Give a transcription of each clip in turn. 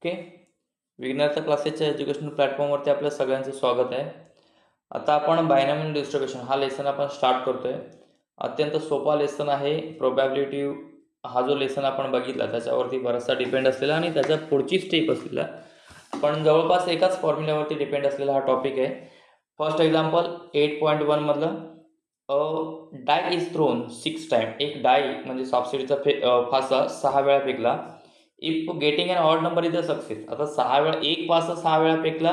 Okay. विघ्नर्थ क्लासेसच्या educational प्लॅटफॉर्मवरती आपल्या सगळ्यांचं स्वागत आहे. आता आपण बायनॉमियल डिस्ट्रीब्युशन हा लेसन आपण स्टार्ट करतोय. अत्यंत सोपा लेसन आहे. प्रोबॅबिलिटी हा जो लेसन आपण बघितला त्याच्यावरती बराचसा डिपेंड असलेला आणि त्याच्या पुढची स्टेप असलेला पण जवळपास एकाच फॉर्म्युल्यावरती डिपेंड असलेला हा टॉपिक आहे. फर्स्ट एक्झाम्पल 8.1 मधलं डाय इज थ्रोन 6 टाइम. एक डाय म्हणजे सापशिडीचा फासा 6 वेळा फेकला. If getting an odd number is a success. आता 6 वेळा एक फासा 6 वेळा फेकला.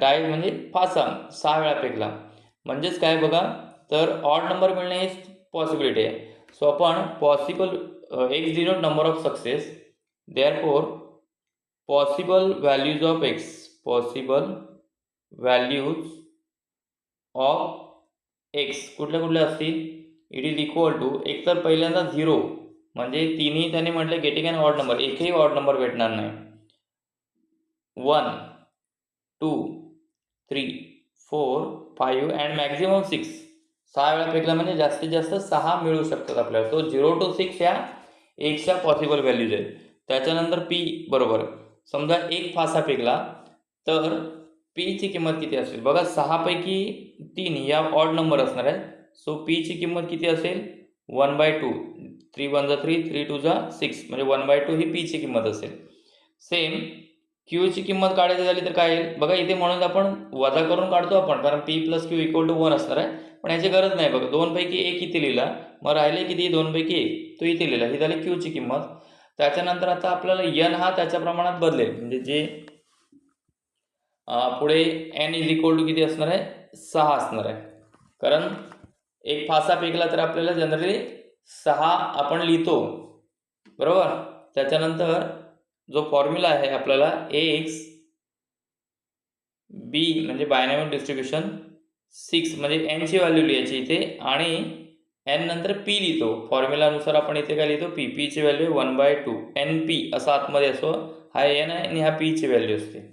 डाय म्हणजे फासा 6 वेळा फेकला म्हणजेच काय बघा, तर ऑड नंबर मिळणे ही पॉसिबिलिटी आहे. सो आपण possible x denote number of success, therefore possible values of x, possible values of x कुठल्या कुठल्या असतील. इट इज इक्वल टू, एक तर पहिल्यांदा 0 म्हणजे तिन्ही त्याने म्हटलं गेटिंग अन ऑड नंबर, एकही ऑड नंबर भेटणार नाही. 1 2 3 4 5 अँड मॅक्झिमम 6. 6 वेळा फेकला म्हणजे जास्तीत जास्त 6 मिळू शकतात आपल्याला. तो 0 to 6 या एक्सच्या पॉसिबल व्हॅल्यूज आहेत. त्याच्यानंतर पी बरोबर, समजा एक फासा फेकला तर पीची किंमत किती असेल बघा. 6 पैकी 3 या ऑड नंबर असणार आहे. सो पीची किंमत किती असेल 1/2. 3 1 3 3 2 6 म्हणजे 1/2 ही पीची किंमत असेल. सेम क्यूची किंमत काढायची झाली तर काय येईल बघा. इथे म्हणून आपण वजा करून काढतो आपण, कारण P plus Q equal to 1 असणार आहे. पण याची गरज नाही बघा. 2 पैकी 1 इथे लिहिला, मग राहिले किती 2 पैकी 1 तो इथे लिहिला. ही झाली क्यूची किंमत. त्याच्यानंतर आता आपल्याला एन हा त्याच्या प्रमाणात बदलेल, म्हणजे जे पुढे एन इज इक्वल टू किती असणार आहे 6 असणार आहे. कारण एक फासा फेकला तर आपल्याला जनरली 6 आपण लिहितो बरोबर. त्याच्यानंतर जो फॉर्म्युला आहे आपल्याला एक्स बी म्हणजे बायनॉमियल डिस्ट्रीब्युशन 6 म्हणजे एनची व्हॅल्यू लिहायची इथे आणि एन नंतर पी लिहितो. फॉर्म्युलानुसार आपण इथे काय लिहितो पी. पीची व्हॅल्यू 1/2 एन पी असा आतमध्ये असो. हा एन आहे आणि हा पीची व्हॅल्यू असते.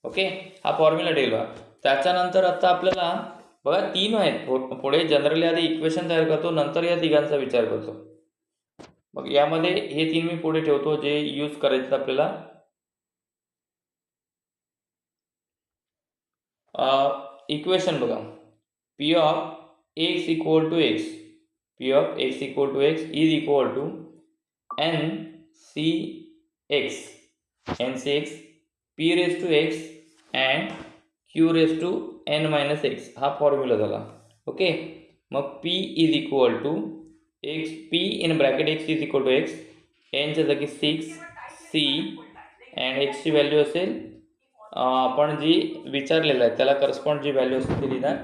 ओके, हा फॉर्म्युला ठेवला. त्याच्यानंतर आता आपल्याला बघा 3 आहेत पुढे. जनरली आधी इक्वेशन तयार करतो, नंतर या तिघांचा विचार करतो. मग यामध्ये हे 3 मी पुढे ठेवतो जे यूज करायचं आपल्याला. इक्वेशन बघा, P of x equal to X, P of x equal to x is equal to N C X, N C x P raise to x and Q raise to N minus x. हा formula झाला. Okay, मग P is equal to X, P in bracket X is equal to X, एनच्या जागी 6 C and एक्सची value असेल आपण जी विचारलेलं आहे त्याला करस्पॉन्ड जी व्हॅल्यू असते ती लिहिणार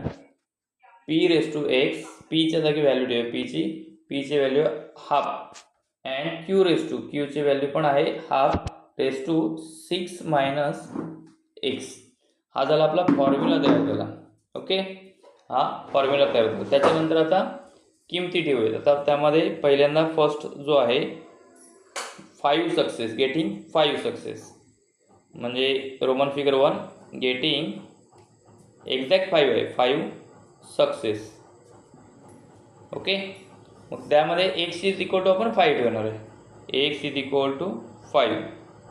पी रेस टू एक्स. पीच्या जागी व्हॅल्यू ठेवा पीची value half and Q raise to, क्यूची व्हॅल्यू पण आहे half raise to 6 minus x. हा झाला आपला फॉर्म्युला तयार केला. ओके, हा फॉर्म्युला तयार केला. त्याच्यानंतर आता किमती ठेवूयात. आता त्यामध्ये पहिल्यांदा फर्स्ट जो आहे 5 सक्सेस, गेटिंग 5 सक्सेस म्हणजे रोमन फिगर 1 गेटिंग एक्झॅक्ट 5 आहे 5 सक्सेस. ओके, मग त्यामध्ये एक्स इज इक्वल टू आपण 5 ठेवणार आहे. X is equal to 5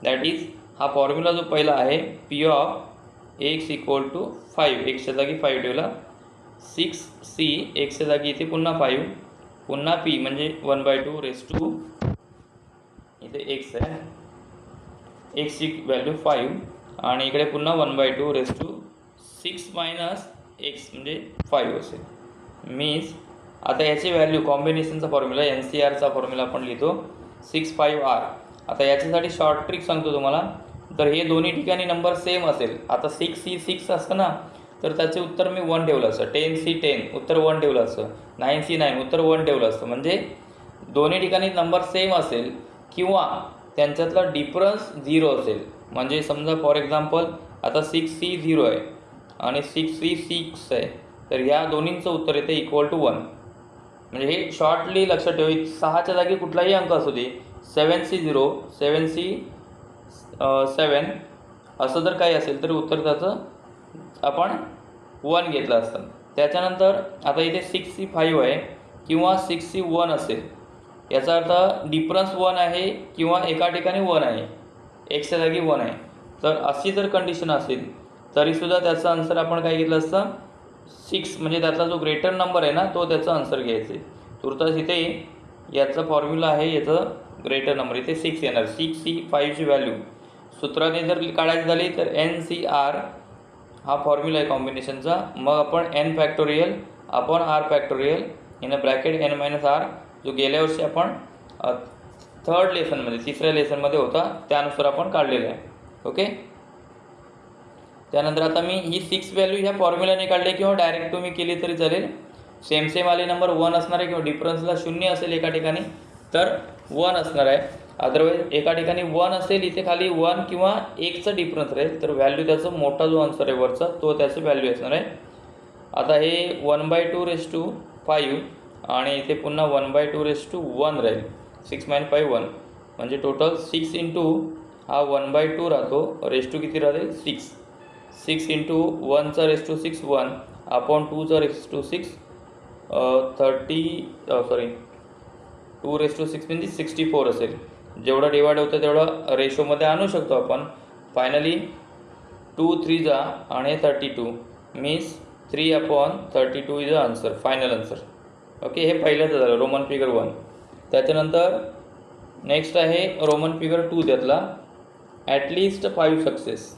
that is हा फॉर्म्युला जो पहिला आहे P of x equal to 5. एक्सच्या जागी 5 ठेवला. 6 सी एक्सच्या जागी इथे पुन्हा 5 पुन्हा पी म्हणजे 1/2 रेस टू इथे एक्स आहे, एक्सची व्हॅल्यू 5 आणि इकडे पुन्हा 1/2 रेस टू 6 मायनस एक्स म्हणजे 5 असेल. मीन्स आता याची व्हॅल्यू कॉम्बिनेशनचा फॉर्म्युला एन सी आरचा फॉर्म्युला आपण लिहितो 6/5R. आता याच्यासाठी शॉर्ट ट्रिक सांगतो तुम्हाला. तर हे दोन्ही ठिकाणी नंबर सेम असेल. आता 6C6 असतं ना, तर त्याचे उत्तर मी 1 ठेवलं असतं. 10C10 उत्तर 1 ठेवलं असतं. 9C9 उत्तर 1 ठेवलं असतं. म्हणजे दोन्ही ठिकाणी नंबर सेम असेल किंवा त्यांच्यातला डिफरन्स 0 असेल. म्हणजे समजा फॉर एक्झाम्पल आता 6C 0 आहे आणि 6C 6 आहे, तर या दोन्हींचं उत्तर येते इक्वल टू 1. म्हणजे हे शॉर्टली लक्षात ठेवा. 6च्या जागी कुठलाही अंक असू दे, 7C 0 7C 7 असं जर काही असेल तर उत्तर त्याचं आपण 1 घेतलं असतं. त्याच्यानंतर आता इथे 6C 5 आहे किंवा 6C 1 असेल याचा अर्थ डिफरन्स 1 आहे किंवा एका ठिकाणी 1 आहे, एक्सच्या जागी 1 आहे. तर अशी जर कंडिशन असेल तरीसुद्धा त्याचं आन्सर आपण काय घेतलं असतं 6, म्हणजे त्यातला जो ग्रेटर नंबर आहे ना तो त्याचा आन्सर घ्यायचा आहे. तुर्तास इथे याचं फॉर्म्युला आहे, याचं ग्रेटर नंबर इथे 6 येणार. 6C5ची व्हॅल्यू सूत्राने जर काढायची झाली तर NCR हा फॉर्म्युला आहे कॉम्बिनेशनचा. मग आपण n factorial upon r factorial in a bracket n-r, जो गेल्या वर्षी आपण थर्ड लेसनमध्ये, तिसऱ्या लेसनमध्ये होता, त्यानुसार आपण काढलेला आहे. ओके. त्यानंतर आता मी ही 6 व्हॅल्यू ह्या फॉर्म्युलाने काढले किंवा डायरेक्ट तुम्ही केली तरी चालेल. सेम आले नंबर 1 असणार आहे किंवा डिफरन्सला 0 असेल एका ठिकाणी तर 1 असणार आहे. अदरवाईज एका ठिकाणी 1 असेल, इथे खाली 1 किंवा 1चा डिफरन्स राहील, तर व्हॅल्यू त्याचा मोठा जो आन्सर आहे वरचा तो त्याची व्हॅल्यू असणार आहे. आता हे 1/2⁵ आणि इथे पुन्हा 1/2⁴ राहील. 6 - 5 1, म्हणजे टोटल 6 इंटू हा 1/2 राहतो, रेस्टू किती राहते 6. 6 इंटू 1चा रेस्टू 6 1 अपॉन 2चा रेस्टू 6 2⁶ म्हणजे 64 असेल. जेवढं डिवाइड होतं तेवढं रेशोमध्ये आणू शकतो आपण. फायनली 2 3 जा आणि 32 means 3/32 is the answer, final answer. Okay. हे पहिल्याचं झालं रोमन फिगर 1. त्याच्यानंतर नेक्स्ट आहे रोमन फिगर 2. त्यातला ॲटलिस्ट 5 सक्सेस.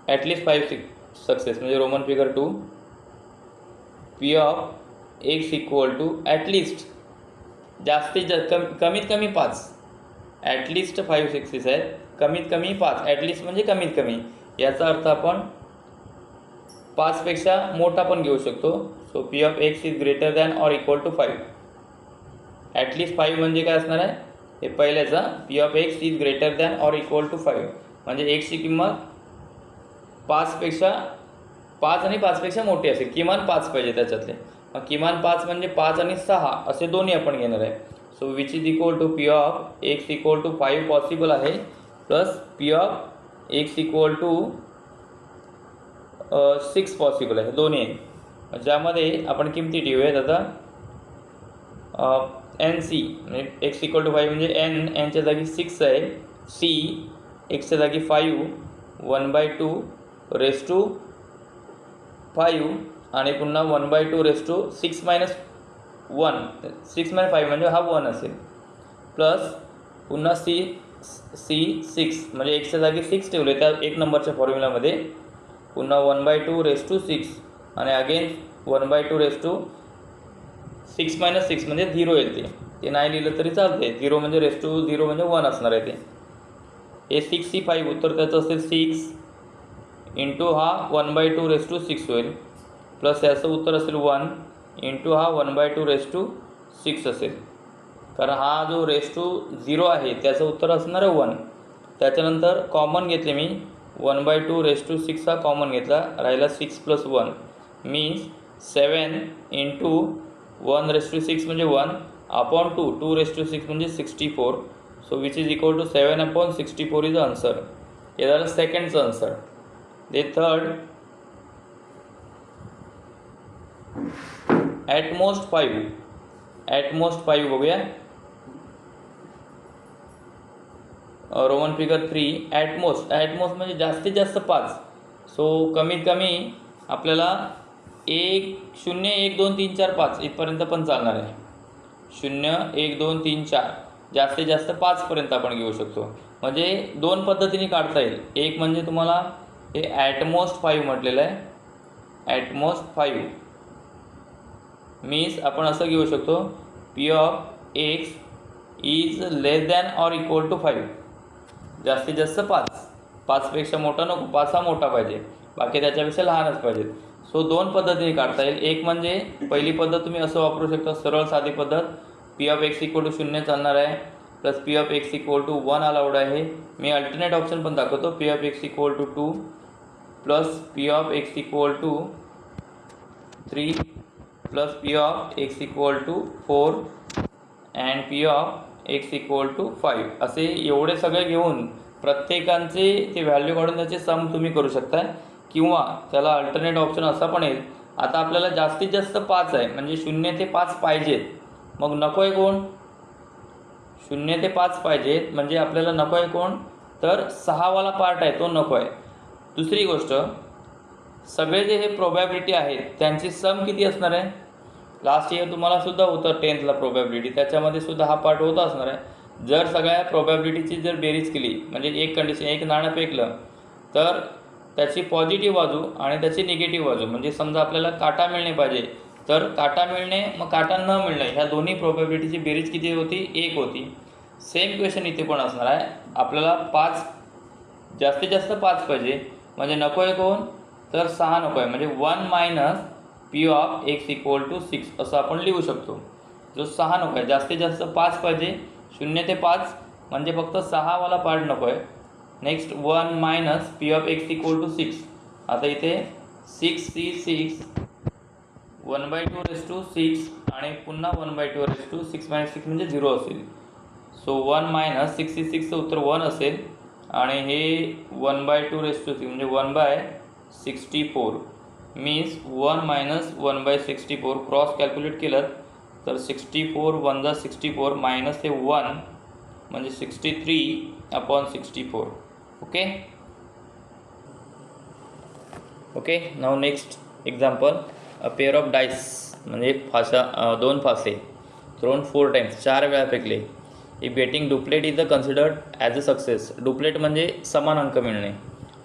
ॲटलिस्ट 5 सक्सेस म्हणजे roman figure 2 P of x equal to at least जास्तीत जास्त कमीत कमी 5. ॲटलिस्ट 5 सक्सेस आहेत, कमीत कमी 5. ॲटलिस्ट म्हणजे कमीत कमी, याचा अर्थ आपण 5पेक्षा मोठा पण घेऊ शकतो. So P of x is greater than or equal to 5. At least 5 म्हणजे काय असणार आहे, हे पहिल्याचा P of x is greater than or equal to 5, म्हणजे xची किंमत 5 आणि 5पेक्षा मोठी असेल. किमान 5 पाहिजे त्याच्यातले. मग किमान 5 म्हणजे 5 आणि 6 असे दोन्ही आपण घेणार आहे. So which is equal to P of x equal to 5 possible आहे, plus P of x equal to 6 possible आहे, दोन्ही आहे. ज्यामध्ये आपण किमती ठेवूयात आता NC म्हणजे x इक्वल टू 5 म्हणजे nच्या जागी 6 आहे, C xच्या जागी 5 1/2⁵ आणि पुन्हा 1/2⁵ 6 - 1 6 - 5 म्हणजे हा 1 असेल, प्लस पुन्हा C 6 म्हणजे एक्सच्या जागी 6 ठेवले त्या 1 नंबरच्या फॉर्म्युलामध्ये, पुन्हा 1/2⁵ आणि अगेन 1/2⁵ 6 - 6 म्हणजे 0 येते. ते नाही लिहिलं तरी चालते. 0 म्हणजे ⁵0 म्हणजे 1 असणार आहे ते. हे 6C5 उत्तर त्याचं असेल 6 इंटू हा 1/2⁵ होईल, प्लस याचं उत्तर असेल 1 इंटू हा 1/2⁵ असेल, कारण हा जो ⁵0 आहे त्याचं उत्तर असणार आहे 1. त्याच्यानंतर कॉमन घेतले मी, 1/2⁵ हा कॉमन घेतला, राहिला 6 + 1 मीन्स 7 इंटू 1⁵ म्हणजे 1 अपॉन 2⁵ म्हणजे 64. So which is equal to 7/64 is answer. हे झालं सेकंडचं आन्सर. ते थर्ड ॲटमोस्ट 5 बघूया. रोमन फिगर 3 ॲटमोस्ट म्हणजे जास्तीत जास्त 5. सो कमीत कमी आपल्याला 1 0 1 2 3 4 5 इथपर्यंत पण चालणार आहे. 0 1 2 3 4 जास्तीत जास्त 5पर्यंत आपण घेऊ शकतो. म्हणजे 2 पद्धतीने काढता येईल. एक म्हणजे तुम्हाला हे ॲटमोस्ट 5 म्हटलेलं आहे. ॲटमोस्ट 5 मीन्स आपण असं घेऊ शकतो, P of x is less than or equal to 5. जास्तीत जास्त 5पेक्षा मोठा नको, 5 हा मोठा पाहिजे, बाकी त्याच्यापेक्षा लहानच पाहिजेत. सो 2 पद्धतीने काढता येईल. एक म्हणजे पहिली पद्धत तुम्ही असं वापरू शकता, सरळ साधी पद्धत, P of x equal to 0 चालणार आहे, plus P of x equal to 1 allowed आहे. मी अल्टरनेट ऑप्शन पण दाखवतो, P of x equal to 2 plus P of x equal to 3 plus P of x equal to 4 and P of x equal to 5. असे एवढे सगळे घेऊन प्रत्येकांचे ते value काढून त्याचे सम तुम्ही करू शकता. किंवा त्याला अल्टरनेट ऑप्शन असा पण येईल, आता आपल्याला जास्तीत जास्त 5 आहे म्हणजे 0 ते 5 पाहिजेत, मग नको आहे कोण? 0 ते 5 पाहिजेत म्हणजे आपल्याला नको आहे कोण? तर 6 वाला पार्ट आहे तो नको आहे. दुसरी गोष्ट, सगळे जे हे प्रोबॅबिलिटी आहेत त्यांची सम किती असणार आहे? लास्ट इयर तुम्हाला सुद्धा होतं 10thला प्रोबॅबिलिटी, त्याच्यामध्ये सुद्धा हा पार्ट होता असणार आहे. जर सगळ्या प्रोबॅबिलिटीची जर बेरीज केली म्हणजे एक कंडिशन, एक नाणं फेकलं तर त्याची पॉझिटिव्ह बाजू आणि त्याची निगेटिव्ह बाजू, म्हणजे समजा आपल्याला काटा मिळणे पाहिजे तर काटा मिळणे मग काटा न मिळणे, ह्या दोन्ही प्रोबॅबिलिटीची बेरीज किती होती? 1 होती. सेम क्वेश्चन इथे पण असणार आहे. आपल्याला 5 जास्तीत जास्त 5 पाहिजे म्हणजे नको आहे कोण? तर 6 नको आहे, म्हणजे 1 minus P of x equal to 6 असं आपण लिहू शकतो. जो 6 नको आहे, जास्तीत जास्त 5 पाहिजे, 0 ते 5 म्हणजे फक्त 6 वाला पार्ट नको आहे. Next 1 minus P of x equal to 6. आता इथे 6 1/2 आणि पुन्हा 1/2 6 - 6 म्हणजे 0 असेल. सो 1 मायनस 66चं उत्तर 1 असेल आणि हे 1/2 म्हणजे 1/64 मीन्स 1 मायनस 1/64 क्रॉस कॅल्क्युलेट केलं तर 64 1 जा 64 मायनस हे 1 म्हणजे 63/64. Okay. Now next example, a pair of dice म्हणजे दोन फासे थ्रोन 4 टाइम्स, 4 वेळा फेकले. If getting duplet is considered as a success. Duplet म्हणजे समान अंक मिळणे.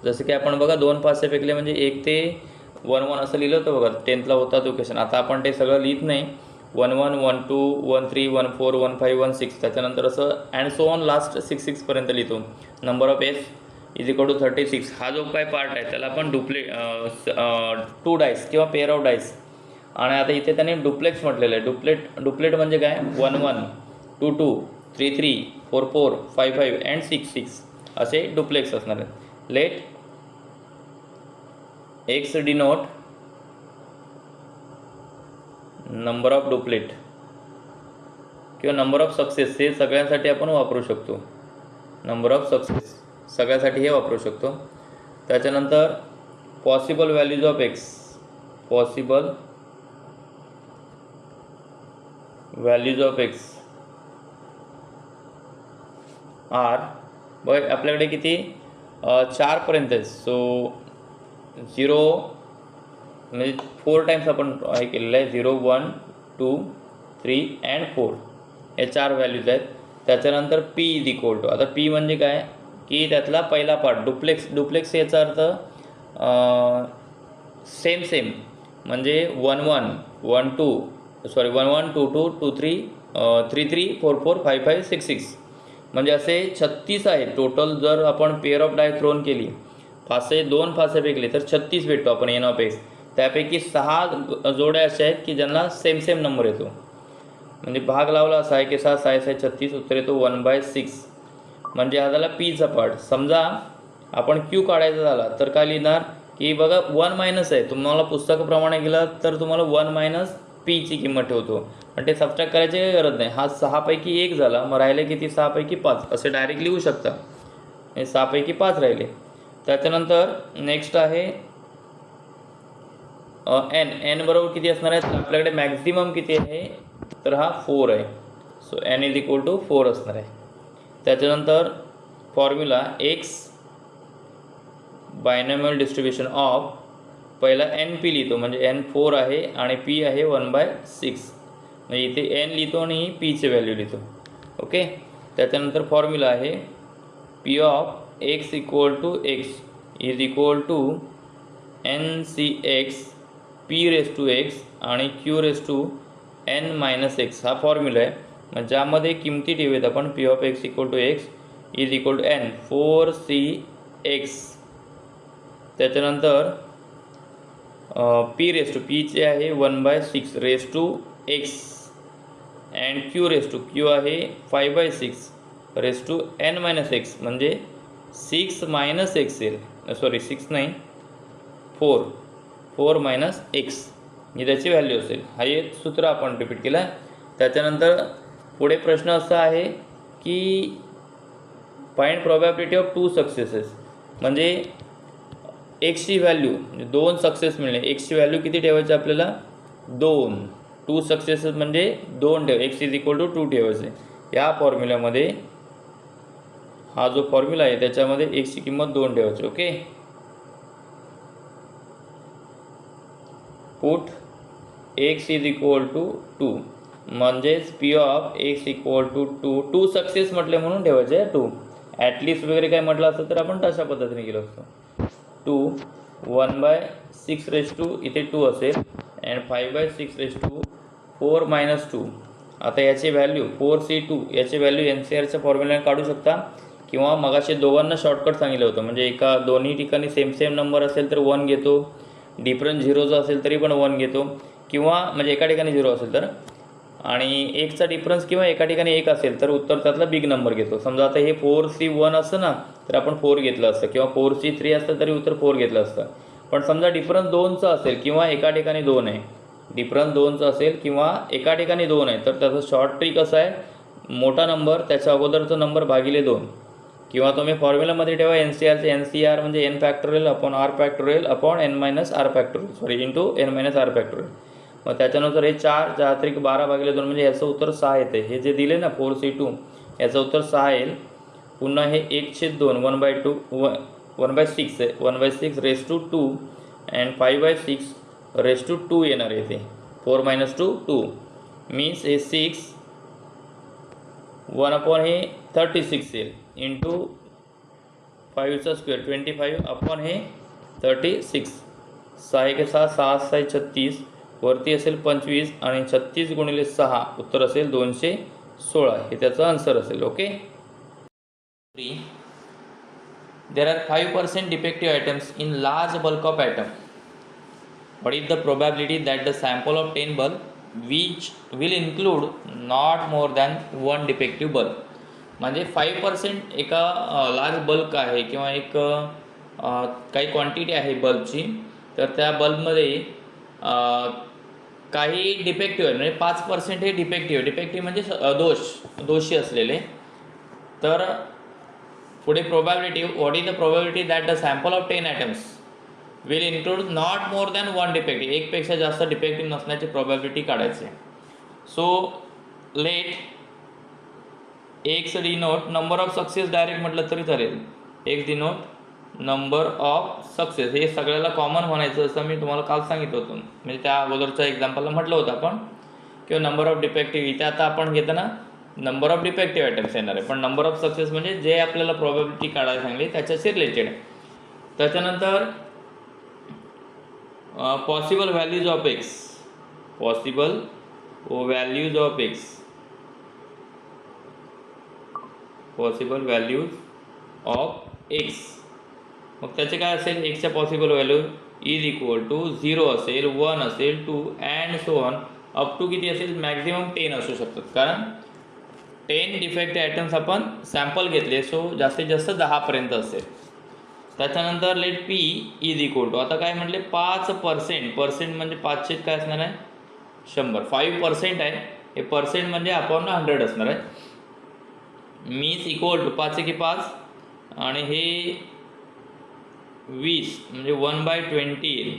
जसं की आपण बघा 2 फासे फेकले म्हणजे 1 ते 1 असं लिहिलं होतं बघा, 10thला होता तो क्वेश्चन. आता आपण ते सगळं लिहित नाही, 1 1 1 2 1 3 1 4 1 5 1 6 त्याच्यानंतर असं अँड सो ऑन लास्ट 6 पर्यंत लिहितो. Number of S is equal to 36. हा जो काय पार्ट आहे त्याला आपण टू डाईस किंवा पेअर ऑफ डाईस, आणि आता इथे त्याने डुप्लेक्स म्हटलेलं आहे. डुप्लेट म्हणजे काय? 1 1 2 2 3 3 4 4 5 5 अँड 6 6 असे डुप्लेक्स असणार आहेत. Let x denote number of duplet किंवा नंबर ऑफ सक्सेस, हे सगळ्यांसाठी आपण वापरू शकतो. नंबर ऑफ सक्सेस सगळ्यासाठी हे वापरू शकतो. त्याच्यानंतर possible values of x, possible values of x are, बघ आपल्याकडे किती 4 पर्यंत आहे. सो 0 म्हणजे 4 टाइम्स आपण हे केलेलं आहे. 0 1 2 3 अँड 4 हे 4 व्हॅल्यूज आहेत. त्याच्यानंतर पी इज इक्वल टू, आता पी म्हणजे काय की त्यातला पहिला पार्ट डुप्लेक्स याचा अर्थ सेम म्हणजे 1 1 1 2 2 2 2 3 3 3 4 4 5 5 6 6 म्हणजे असे 36 आहे टोटल. जर आपण पेअर ऑफ डाय थ्रोन केली, 2 फासे फेकले तर 36 भेटतो आपण एन ऑफ एक्स. त्यापैकी 6 जोड्या अशा आहेत की ज्यांना सेम नंबर येतो, म्हणजे भाग लावला असा आहे की 6 6 6 36 उत्तर येतो 1/6. म्हणजे हा झाला पीचा पार्ट. समजा आपण क्यू काढायचा झाला तर काय लिहिणार की बघा 1 मायनस आहे, तुम्हाला पुस्तकाप्रमाणे गेला तर तुम्हाला 1 मायनस पीची किंमत ठेवतो आणि ते सबट्रॅक्ट करायची काही गरज नाही. हा 6 पैकी 1 झाला, मग राहिले किती 6 पैकी 5 असे डायरेक्ट लिहू शकता. हे 6 पैकी 5 राहिले. त्याच्यानंतर नेक्स्ट आहे एन बरोबर किती असणार आहे? आपल्याकडे मॅक्झिमम किती आहे तर हा 4 आहे. So N is equal to 4 असणार आहे. त्याच्यानंतर formula X binomial distribution of, पहिला एन पी लिहितो म्हणजे एन 4 आहे आणि पी आहे 1/6, म्हणजे इथे एन लिहितो आणि पीचे व्हॅल्यू लिहितो. ओके. त्याच्यानंतर फॉर्म्युला आहे P of x equal to x is equal to N C x P raise to x आणि Q raise to N minus x. हा फॉर्म्युला आहे, मग ज्यामध्ये किमती ठेवूयात आपण P of x equal to x is equal to N 4cx. त्याच्यानंतर P raise to पीचे आहे 1/6 raise to x and Q raise to Q आहे 5/6 raise to N minus x, म्हणजे 6 मायनस एक्स येईल. 6 नाही 4 मायनस एक्स ही त्याची value असेल. हा एक सूत्र आपण रिपीट केलं आहे. त्याच्यानंतर पुढे प्रश्न असा आहे की फाइंड प्रोबॅबिलिटी ऑफ 2 सक्सेसेस, म्हणजे एक्सची व्हॅल्यू म्हणजे 2 सक्सेस मिळणे, एक्सची व्हॅल्यू किती ठेवायची आपल्याला 2, 2 सक्सेसेस म्हणजे 2 ठेव, एक्स इज इक्वल टू 2 ठेवायचे. या फॉर्म्युल्यामध्ये हा जो फॉर्म्युला आहे त्याच्यामध्ये एक्सची किंमत 2 ठेवायची. Okay, put X is equal to 2 म्हणजेच P of x equal to 2 success म्हटले म्हणून ठेवायचे आहे 2. ॲटलिस्ट वगैरे काय म्हटलं असतं तर आपण तशा पद्धतीने गेलो असतो. 2 1/6 इथे 2 असेल अँड 5/6 4 - 2. आता याची व्हॅल्यू 4C2 याची व्हॅल्यू NCRच्या फॉर्म्युल्याने काढू शकता किंवा मगाशी दोघांना शॉर्टकट सांगितलं होतं. म्हणजे एका दोन्ही ठिकाणी सेम नंबर असेल तर 1 घेतो, डिफरन्स 0 जो असेल तरी पण 1 घेतो, किंवा म्हणजे एका ठिकाणी 0 असेल तर, आणि 1चा डिफरन्स किंवा एका ठिकाणी 1 असेल तर उत्तर त्यातला बिग नंबर घेतो. समजा आता हे 4C1 असतं ना तर आपण 4 घेतलं असतं, किंवा 4C3 असतं तरी उत्तर 4 घेतलं असतं. पण समजा डिफरन्स 2चा असेल किंवा एका ठिकाणी 2 आहे, डिफरन्स 2चा असेल किंवा एका ठिकाणी 2 आहे, तर त्याचं शॉर्ट ट्रिक असं आहे, मोठा नंबर त्याच्या अगोदरचा नंबर भागिले 2, किंवा तुम्ही फॉर्म्युलामध्ये ठेवा NCRचे NCR म्हणजे n factorial upon r factorial upon n - r factorial into n - r factorial. मग त्याच्यानुसार हे 4 4 12 भागिले 2 म्हणजे याचं उत्तर 6 येते. हे जे दिले ना 4C2 याचं उत्तर 6 येईल. पुन्हा हे 1/2 1/6 आहे, 1/6 raise to 2 and 5/6 raise to 2 येणार येते. 4 - 2 2 मीन्स हे 6 1 अपॉन हे 36 येईल इंटू 5चा स्क्वेअर 25 अपॉन हे 36. 6 1 6 6 6 36 वरती असेल 25 आणि 36 गुणिले 6 उत्तर असेल 216. हे त्याचं आन्सर असेल. Okay, there are 5% defective atoms in large bulk of atom. What is the probability that the sample of 10 bulb which will include not more than 1 defective bulb? म्हणजे 5% एका लार्ज बल्क आहे किंवा एक काही क्वांटिटी आहे बल्बची, तर त्या बल्बमध्ये काही डिफेक्टिव्ह आहे, म्हणजे 5% हे डिफेक्टिव्ह म्हणजे दोषी असलेले. तर पुढे probability, what is the probability that the sample of 10 atoms will include not more than 1 defective, एकपेक्षा जास्त डिफेक्टिव्ह नसण्याची प्रोबॅबिलिटी काढायची. So let x denote number of success, direct म्हटलं तरी चालेल, X denote number of success. हे सगळ्याला common म्हणायचं असं मी तुम्हाला काल सांगितलं होतं, म्हणजे त्या अगोदरच्या एक्झाम्पलला म्हटलं होतं आपण, किंवा नंबर ऑफ डिफेक्टिव्ह. इथे आता आपण घेताना नंबर ऑफ डिफेक्टिव्ह ॲटम्स येणार आहे, पण नंबर ऑफ सक्सेस म्हणजे जे आपल्याला प्रोबॅबिलिटी काढायला सांगली त्याच्याशी रिलेटेड. त्याच्यानंतर possible values of x, possible values of x, possible values of x. मग त्याचे काय असेल, एक्सच्या possible value is equal to 0 असेल, 1 असेल, 2 and so on up to किती असेल, मॅक्झिमम 10 असू शकतात, कारण 10 डिफेक्ट ॲटम्स आपण सॅम्पल घेतले, सो जास्तीत जास्त 10पर्यंत असेल. त्याच्यानंतर let p is equal to, आता काय म्हटले 5%, म्हणजे 5 काय असणार आहे 100, 5% आहे, हे पर्सेंट म्हणजे अपॉन 100 असणार आहे. मीन्स इक्वल टू 5 की 5 आणि हे 20 म्हणजे 1/20 येईल.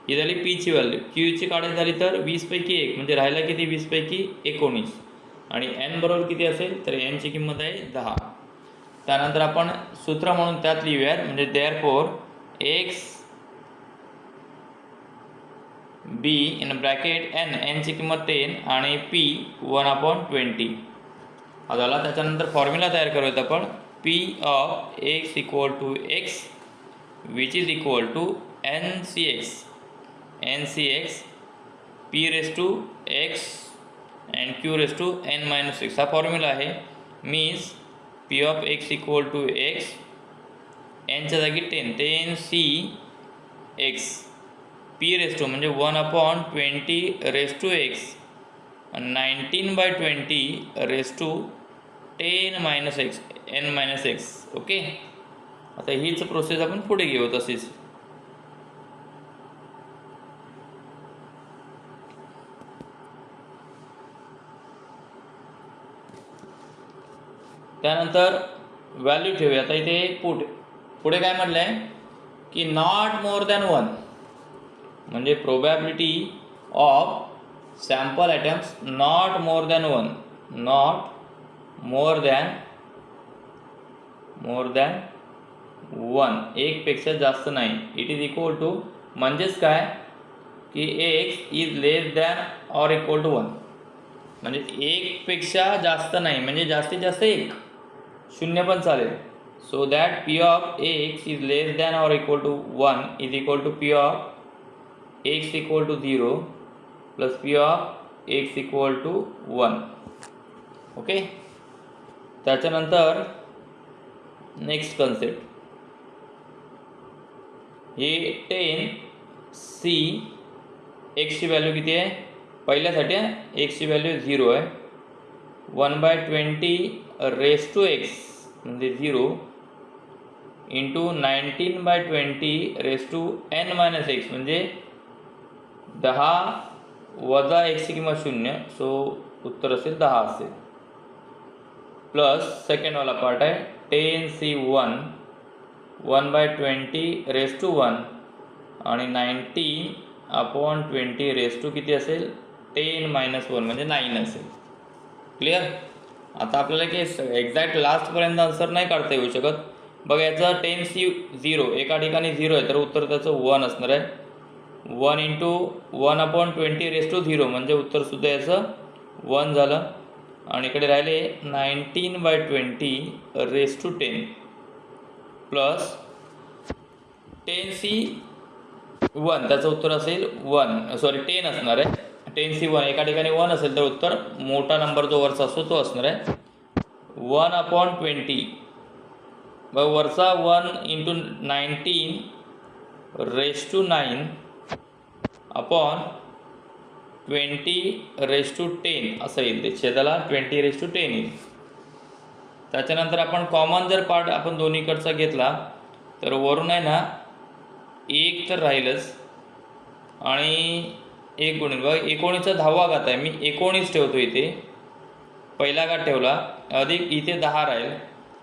ही झाली पीची व्हॅल्यू. क्यूची काढायची झाली तर 20पैकी 1 म्हणजे राहिला किती 20पैकी 19, आणि एन बरोबर किती असेल तर एनची किंमत आहे 10. त्यानंतर आपण सूत्र म्हणून त्यात लिहूयात, म्हणजे therefore X B in bracket एनची किंमत 10 आणि पी 1/20 हा झाला. त्याच्यानंतर फॉर्म्युला तयार करूयात आपण, P of x equal to X which is equal to NCX P raise to x and Q raise to n-6 हा फॉर्म्युला आहे. Means P of x equal to X, एनच्या जागी 10 पी रेस टू म्हणजे 1/20 raise to X, 19/20 raise to 10 - n-x. Okay, आता हीच process आपण पुढे घेऊ तशीच. त्यानंतर व्हॅल्यू ठेवूया. आता इथे पुढे काय म्हटलं आहे की नॉट मोर दॅन 1, म्हणजे probability of sample atoms not more than 1, not more than 1, एकपेक्षा जास्त नाही. इट इज इक्वल टू, म्हणजेच काय की x is less than or equal to 1, म्हणजे एकपेक्षा जास्त नाही, म्हणजे जास्तीत जास्त 1, 0 पण चालेल. So that p of x is less than or equal to 1 is equal to p of x equal to 0 plus p of x equal to 1. Okay. त्याच्यानंतर next concept, हे 10c एक्सची व्हॅल्यू किती आहे पहिल्यासाठी, एक्सची व्हॅल्यू 0 आहे. 1/20 raise to x म्हणजे 0 into 19/20 raise to n-x म्हणजे 10 वजा x ची किंमत 0, सो उत्तर असेल 10 असेल. प्लस सेकंडवाला पार्ट आहे 10c1 1/20 रेस टू 1 आणि 19/20 रेस टू किती असेल 10-1 म्हणजे 9 असेल. क्लिअर. आता आपल्याला की एक्झॅक्ट लास्टपर्यंत आन्सर नाही काढता येऊ शकत. बघा याचं 10c0 एका ठिकाणी 0 आहे तर उत्तर त्याचं 1 असणार आहे. 1 इंटू 1/20 रेस टू 0 म्हणजे उत्तरसुद्धा याचं 1 झालं. आणि इकडे राहिले 19/20 रेस टू 10 प्लस 10c1 त्याचं उत्तर असेल 10 असणार आहे. 10c1 एका ठिकाणी 1 असेल तर उत्तर मोठा नंबर जो वरचा असतो तो असणार आहे 1/20. बघ वरचा 1 into 19 raise to 9 upon 20 raise to 10 असं येईल. ते छेदाला 20 रेस टू 10 येईल. त्याच्यानंतर आपण कॉमन जर पार्ट आपण दोन्हीकडचा घेतला तर वरून आहे ना 1 तर राहीलच आणि 1 गुणिले बघा 19चा 10वा घात आहे, मी 19 ठेवतो इथे, पहिला घात ठेवला अधिक इथे 10 राहील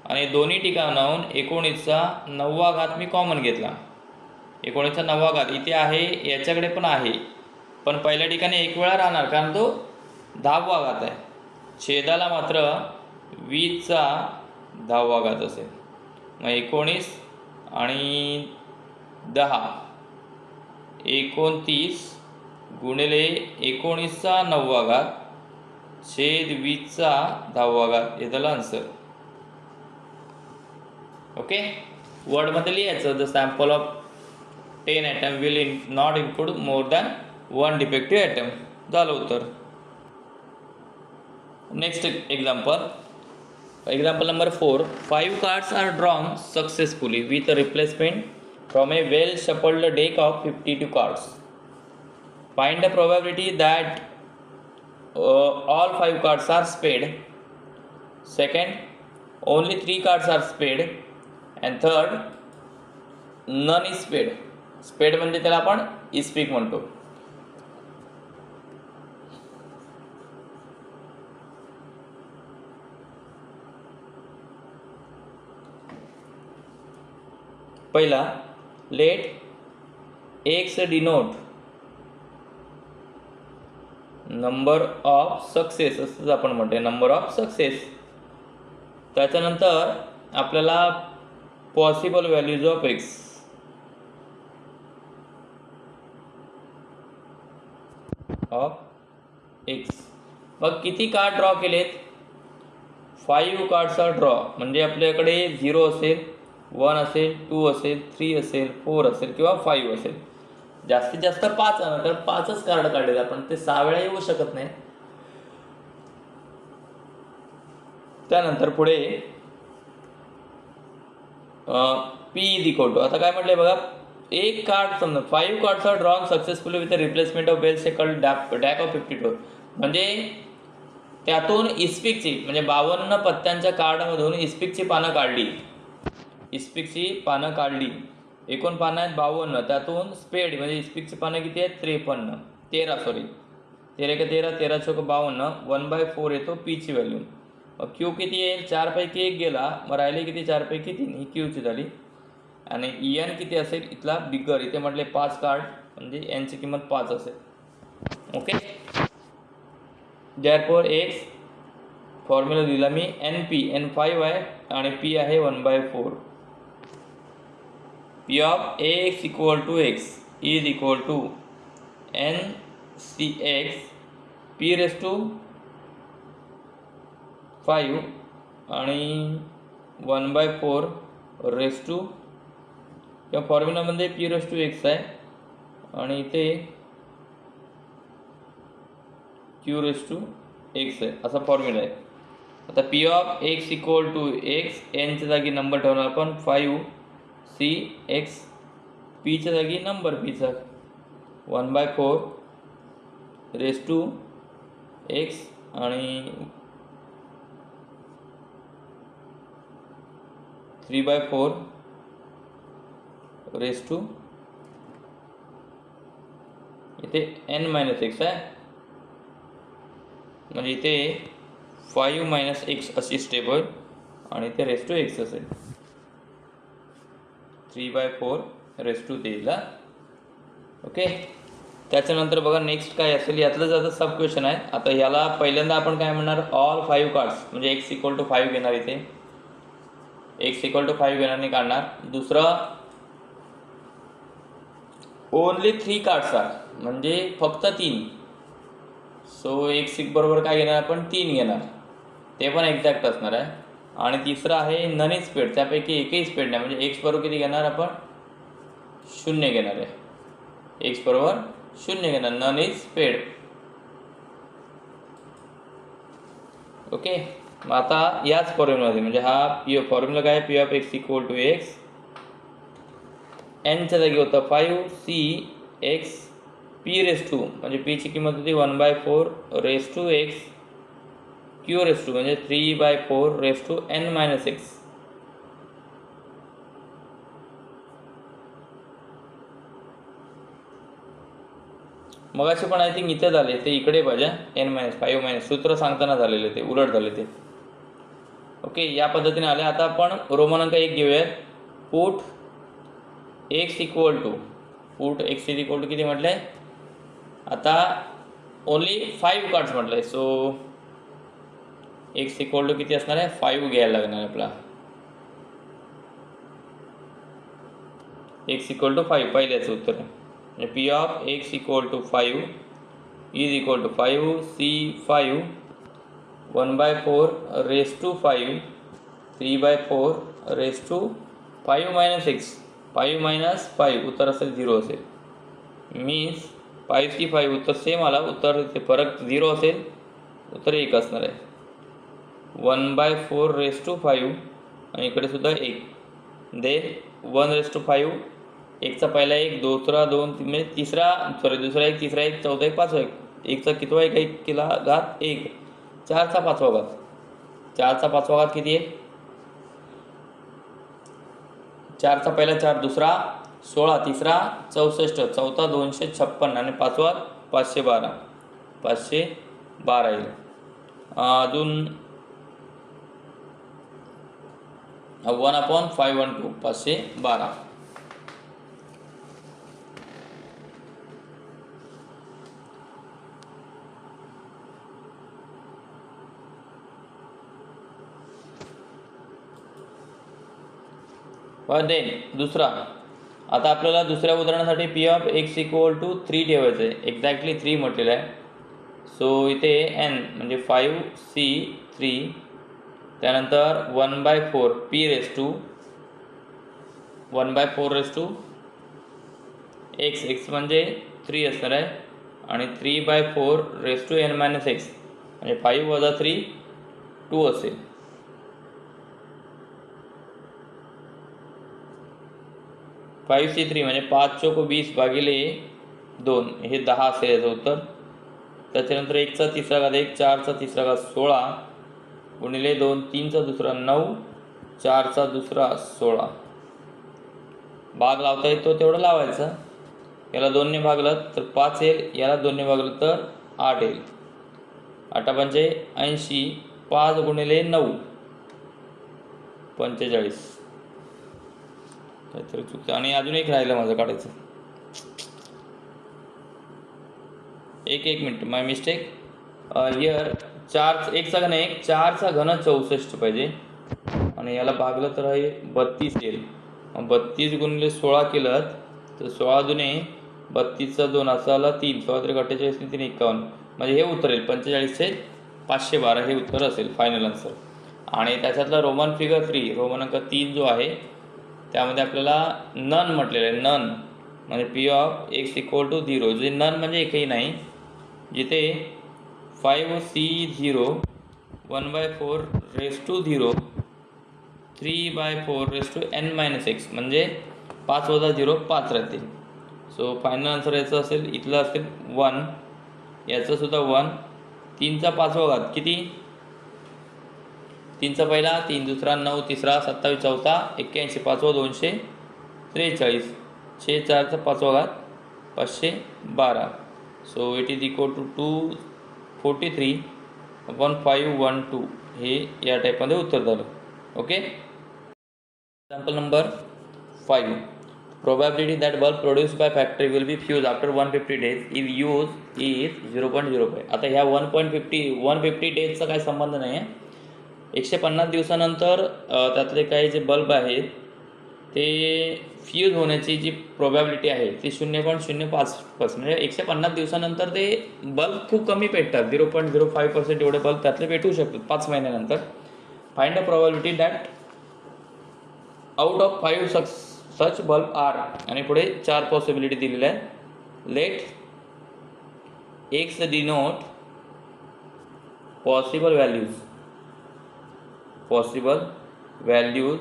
आणि दोन्ही ठिकाणाहून 19चा 9वा घात मी कॉमन घेतला. 19चा 9वा घात इथे आहे, याच्याकडे पण आहे, पण पहिल्या ठिकाणी एक वेळा राहणार कारण तो 10वा घात आहे. छेदाला मात्र 20चा 10वा घात असेल. मग 19 आणि 10 29 गुणिले 19चा 9वा घात छेद 20चा 10वा घात हे झालं आन्सर. ओके. वर्डमध्ये लिहायचं the sample of 10 atom will not include more than 1 defective atom. झालं उत्तर. Next example number 4. 5 cards are drawn successfully with a replacement from a well shuffled deck of 52 cards. Find the probability that all 5 cards are spade. Second, only 3 cards are spade. And third, none is spade. Spade म्हणजे त्याला आपण इस्पिक म्हणतो. पहिला, let x denote number of success असंच आपण म्हणतो, number of success. त्याच्यानंतर आपल्याला पॉसिबल व्हॅल्यूज ऑफ एक्स मग किती कार्ड ड्रॉ केलेत 5 कार्ड्सचा ड्रॉ म्हणजे आपल्याकडे 0 असेल, 1 असेल, 2 असेल, 3 असेल, 4 असेल किंवा 5 असेल. जास्तीत जास्त 5 तर 5च कार्ड काढलेत आपण, ते 6 वेळा येऊ शकत नाही. त्यानंतर पुढे पी इज इक्वल टू, आता काय म्हटलंय बघा, एक कार्ड समजा 5 cards are drawn successfully with replacement of well shuffled deck of 52 म्हणजे त्यातून इस्पिकची म्हणजे 52 पत्त्यांच्या कार्डमधून इस्पिकची पानं काढली. इस्पिकची पानं काढली, एकूण पानं आहेत 52, त्यातून स्पेड म्हणजे इस्पिकची पानं किती आहेत 13 13 13 चौक 52, 1/4 येतो पीची व्हॅल्यू. क्यू किती येईल 4 पैकी 1 गेला, मग राहिले किती 4 पैकी 3, ही क्यूची झाली. आणि एन किती असेल इथला बिगर, इथे म्हटले 5 कार्ड म्हणजे एनची किंमत 5 असेल. ओके, देअरफॉर एक्स फॉर्म्युला दिला मी एन 5 आहे आणि पी आहे 1/4. P of x equal to x is equal to N C x P raise to 5 आणि 1/4 रेस टू, किंवा फॉर्म्युलामध्ये पी रेस टू एक्स आहे आणि इथे क्यू रेस टू एक्स आहे, असा फॉर्म्युला आहे. आता P of x equal to X, एनच्या जागी नंबर ठेवणार आपण 5 सी एक्स, पीच्या जागी नंबर पीचा 1/4 रेस टू एक्स आणि 3/4 रेस टू, इथे n - x आहे म्हणजे इथे 5 - x अशी स्टेप होईल आणि इथे रेस टू एक्स असेल 3/4 रेस टू देईला. ओके, त्याच्यानंतर बघा नेक्स्ट काय असेल, यातलं जसं सब क्वेश्चन आहे. आता ह्याला पहिल्यांदा आपण काय म्हणणार, ऑल 5 कार्ड्स म्हणजे एक्स इक्वल टू 5 घेणार, इथे एक्स इक्वल टू 5 घेणार नाही काढणार. दुसरं ओनली 3 कार्ड्स आहे म्हणजे फक्त 3. सो एक्स बरोबर काय घेणार आपण 3 घेणार, ते पण एक्झॅक्ट असणार आहे. आणि तिसरं आहे नन इज स्पेड, त्यापैकी एकही स्पेड नाही म्हणजे एक्स बरोबर किती घेणार आपण 0 घेणार आहे, एक्स बरोबर 0 घेणार, नन इज स्पेड. ओके, मग आता याच फॉर्म्युलामध्ये म्हणजे हा पी फॉर्म्युला काय, P of x equal to X, एनच्या जागी होतं 5 C x P raise to म्हणजे पीची किंमत होती 1/4 raise to x Q raise to म्हणजे 3/4 रेस टू n - x. मगाशी पण आय थिंक इथे झाले ते, इकडे पाहिजे n - 5 सूत्र सांगताना झालेले ते उलट झाले ते. ओके, या पद्धतीने आले. आता आपण रोमन अंक 1 घेऊयात. पुट एक्स इक्वल टू किती म्हटलं आहे आता, ओनली 5 कार्ड्स म्हटलं आहे. सो एक्स इक्वल टू किती असणार आहे 5 घ्यायला लागणार आपला. एक्स इक्वल टू 5 पहिल्याचं उत्तर आहे. P of x equal to 5 is equal to 5 c 5 1/4 raise to 5 3/4 raise to 5 - x 5 - 5 उत्तर असेल 0 असेल. मीन्स 5 ची 5 उत्तर सेम आला, उत्तर फरक 0 असेल, उत्तर 1 असणार आहे. 1/4 रेस टू 5 आणि इकडे सुद्धा 1 दे 1 रेस टू 5, एकचा पहिला 1 दुसरा 2 म्हणजे दुसरा 1 तिसरा 1 चौथा 1 पाचवा 1, एकचा कितवा 1 केला घात 1, 4चा 5वा घात, 4चा 5वा घात किती आहे 4चा पहिला 4 दुसरा 16 तिसरा 64 चौथा 256 आणि 5वा 512 येईल. अजून 1/512 512. देन दुसरा, आता आपल्याला दुसऱ्या उदाहरणासाठी p of x equal to 3 ठेवायचं आहे, एक्झॅक्टली 3 म्हटलेलं आहे. सो इथे एन म्हणजे 5 सी 3, त्यानंतर 1/4 p raise to 1/4 raise to x म्हणजे 3 असणार आहे आणि 3/4 रेस टू n - x म्हणजे 5 वजा 3 2 असेल. 5c3 म्हणजे 5 चौक 20 भागिले 2 हे 10 असेल याचं उत्तर. त्याच्यानंतर 1चा तिसरा घात 1 4चा तिसरा घात 16 गुणिले 2 3चा दुसरा 9 4चा दुसरा 16. भाग लावता येतो तेवढं लावायचं. याला 2ने भागलं तर 5 येईल, याला 2ने भागलं तर 8 येईल. 8 पंचे 80, 5 गुणिले 9 45. काहीतरी चुकतं. आणि अजून एक राहिलं माझं काढायचं. एक मिनिट, माय मिस्टेक हिअर. 4 1 चा घन 1, 4 चा घन 64 पाहिजे आणि याला भागलं तर आहे 32 येईल. 32 गुणिले 16 केलं तर 16 दुने 32चा 2 असा आला 3, 16 3 48 3 51, म्हणजे हे उत्तर येईल 45,512 हे उत्तर असेल फायनल आन्सर. आणि त्याच्यातला रोमन फिगर 3, रोमन अंक 3 जो आहे त्यामध्ये आपल्याला नन म्हटलेलं आहे. नन म्हणजे p of x equal to 0, जे नन म्हणजे एकही नाही, जिथे 5C0 1/4 raise to 0 3/4 raise to n-x म्हणजे 5 वजा 0 5 राहते. सो फायनल आन्सर याचं असेल, इथलं असेल 1, याचं सुद्धा 1. 3चा 5वा घात किती? 3चा पहिला 3, दुसरा 9, तिसरा 27, चौथा 81, 5वा 243, 6 4चा 5वा घात 512. So it is equal to 243/512 हे या टाईपमध्ये उत्तर झालं. Okay. Example number 5. Probability that bulb produced by factory will be fused after 150 days if use is 0.05. आता ह्या 150 डेजचा काही संबंध नाही आहे. 150 दिवसानंतर त्यातले काही जे बल्ब आहेत ते फ्यूज होण्याची जी प्रोबॅबिलिटी आहे ती 0.05%. म्हणजे 150 दिवसानंतर ते बल्ब खूप कमी पेटतात, 0.05% एवढे बल्ब त्यातले पेटू शकतात 5 महिन्यानंतर. Find the probability that out of 5 such bulb are, आणि पुढे 4 पॉसिबिलिटी दिलेल्या आहेत. Let x denote possible values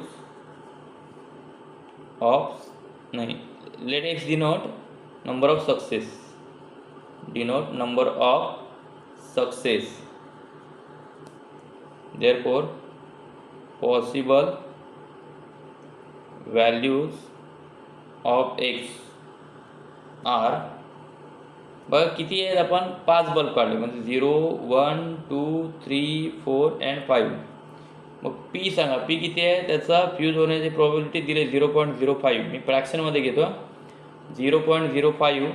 of, नाही, let x denote number of success, therefore possible values of x are, बघा किती आहेत, आपण 5 बल्ब काढले म्हणजे 0 1 2 3 4 and 5. मग पी सांगा, पी किती आहे, त्याचा फ्यूज होण्याची प्रोबॅबिलिटी दिली 0.05. मी फ्रॅक्शनमध्ये घेतो. 0.05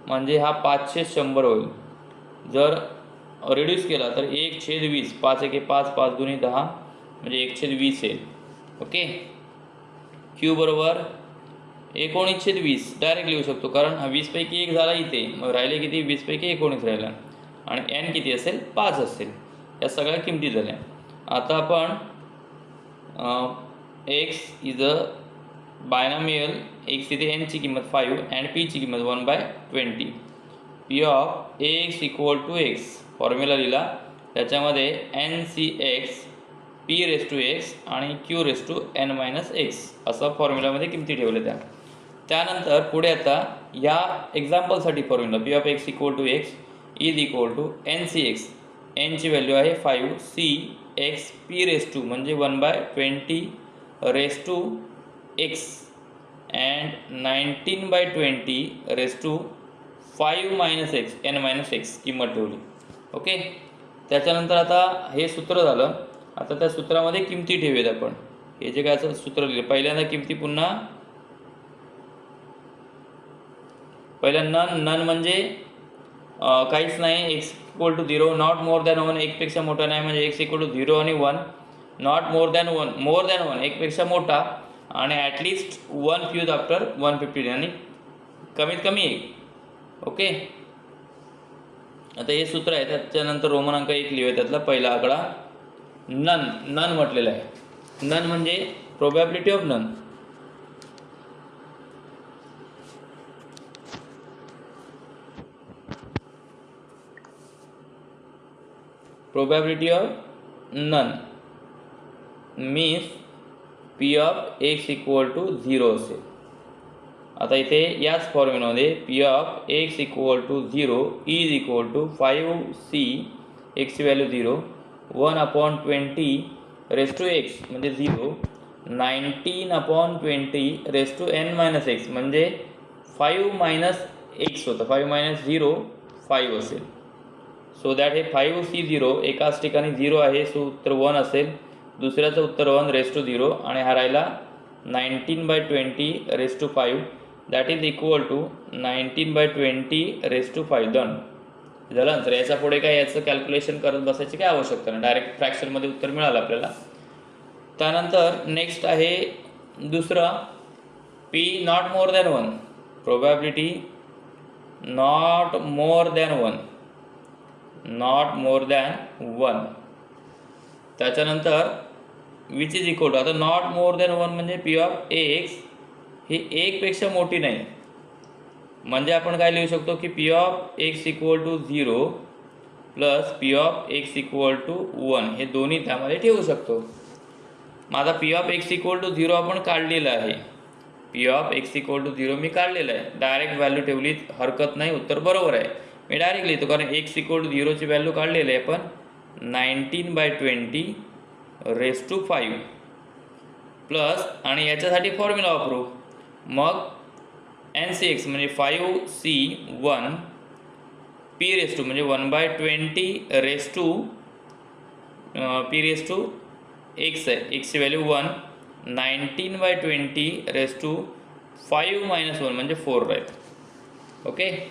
म्हणजे हा 5/100 होईल. जर रिड्यूस केला तर 1/20, 5 1 5, 5 2 10 म्हणजे 1/20 येईल. ओके. क्यू बरोबर 19/20 डायरेक्ट लिहू शकतो, कारण हा 20 पैकी 1 झाला इथे, मग राहिले किती, 20 पैकी 19 राहिला. आणि एन किती असेल, 5 असेल. या सगळ्या किमती झाल्या. आता आपण x is a binomial, x इथे एनची किंमत 5 अँड पीची किंमत 1/20. P of x equal to x formula लिहिला, त्याच्यामध्ये NCX P⁻x आणि Q⁻n-x असा फॉर्म्युलामध्ये किमती ठेवल्या. त्यानंतर पुढे आता या एक्झाम्पलसाठी formula P of x equal to x is equal to NCX, एनची व्हॅल्यू आहे 5, CX P⁻2 म्हणजे 1/20 अँड 19/20 n-x किंमत ठेवली. ओके. त्याच्यानंतर आता हे सूत्र झालं. आता त्या सूत्रामध्ये किमती ठेवूयात आपण. हे जे काय सूत्र लिहिलं, पहिल्यांदा किमती पुन्हा, पहिल्यांदा नन म्हणजे काहीच नाही, x equal to 0, not more than 1 एकपेक्षा मोठा नाही म्हणजे एक्स इक्वल टू 0 आणि 1, नॉट मोर दॅन 1 एकपेक्षा मोठा, आणि ॲटलिस्ट 1 फ्यूज आफ्टर 150 आणि कमीत कमी 1. ओके. आता हे सूत्र आहे. त्याच्यानंतर रोमन अंक 1 लिहूया. त्यातला पहिला आकडा नन म्हटलेला आहे. नन म्हणजे probability of none. Probability of none means P of x equal to 0 असेल. आता इथे याच फॉर्म्युलामध्ये P of x equal to 0 is equal to 5C, एक्सची व्हॅल्यू 0, 1/20 रेस टू एक्स म्हणजे 0, 19/20 रेस टू n-x म्हणजे 5 - x होतं, 5 - 0 5 असेल. सो दॅट हे 5C0 एकाच ठिकाणी 0 आहे, सो उत्तर 1 असेल. दुसऱ्याचं उत्तर 1 रेस टू 0 आणि हा राहिला 19/20⁵ that is equal to 19/20⁵. Done झालं आन्सर. याच्या पुढे काय याचं कॅल्क्युलेशन करत बसायची काय आवश्यकता नाही, डायरेक्ट फ्रॅक्शनमध्ये उत्तर मिळालं आपल्याला. त्यानंतर नेक्स्ट आहे दुसरं, P not more than 1, probability not more than 1. त्याच्यानंतर विच इज इक्वल टू, आता नॉट मोर दॅन 1 म्हणजे P ऑफ X ही 1पेक्षा मोठी नाही, म्हणजे आपण काय लिहू शकतो की P of X equal to 0 plus P of X equal to 1 हे दोन्ही त्यामध्ये ठेवू शकतो. माझा P of X equal to 0 आपण काढलेला आहे, P of X equal to 0 मी काढलेलं आहे. डायरेक्ट व्हॅल्यू ठेवली हरकत नाही, उत्तर बरोबर आहे. मी डायरेक्ट लिहितो कारण X इक्वल टू 0ची व्हॅल्यू काढलेली आहे आपण 19/20⁵ प्लस आणि याच्यासाठी फॉर्म्युला वापरू. मग NCX म्हणजे 5C1 P⁵ म्हणजे 1/20⁵ P⁵ X आहे, Xची व्हॅल्यू 1, 19/20⁵ म्हणजे 4 राहील. ओके.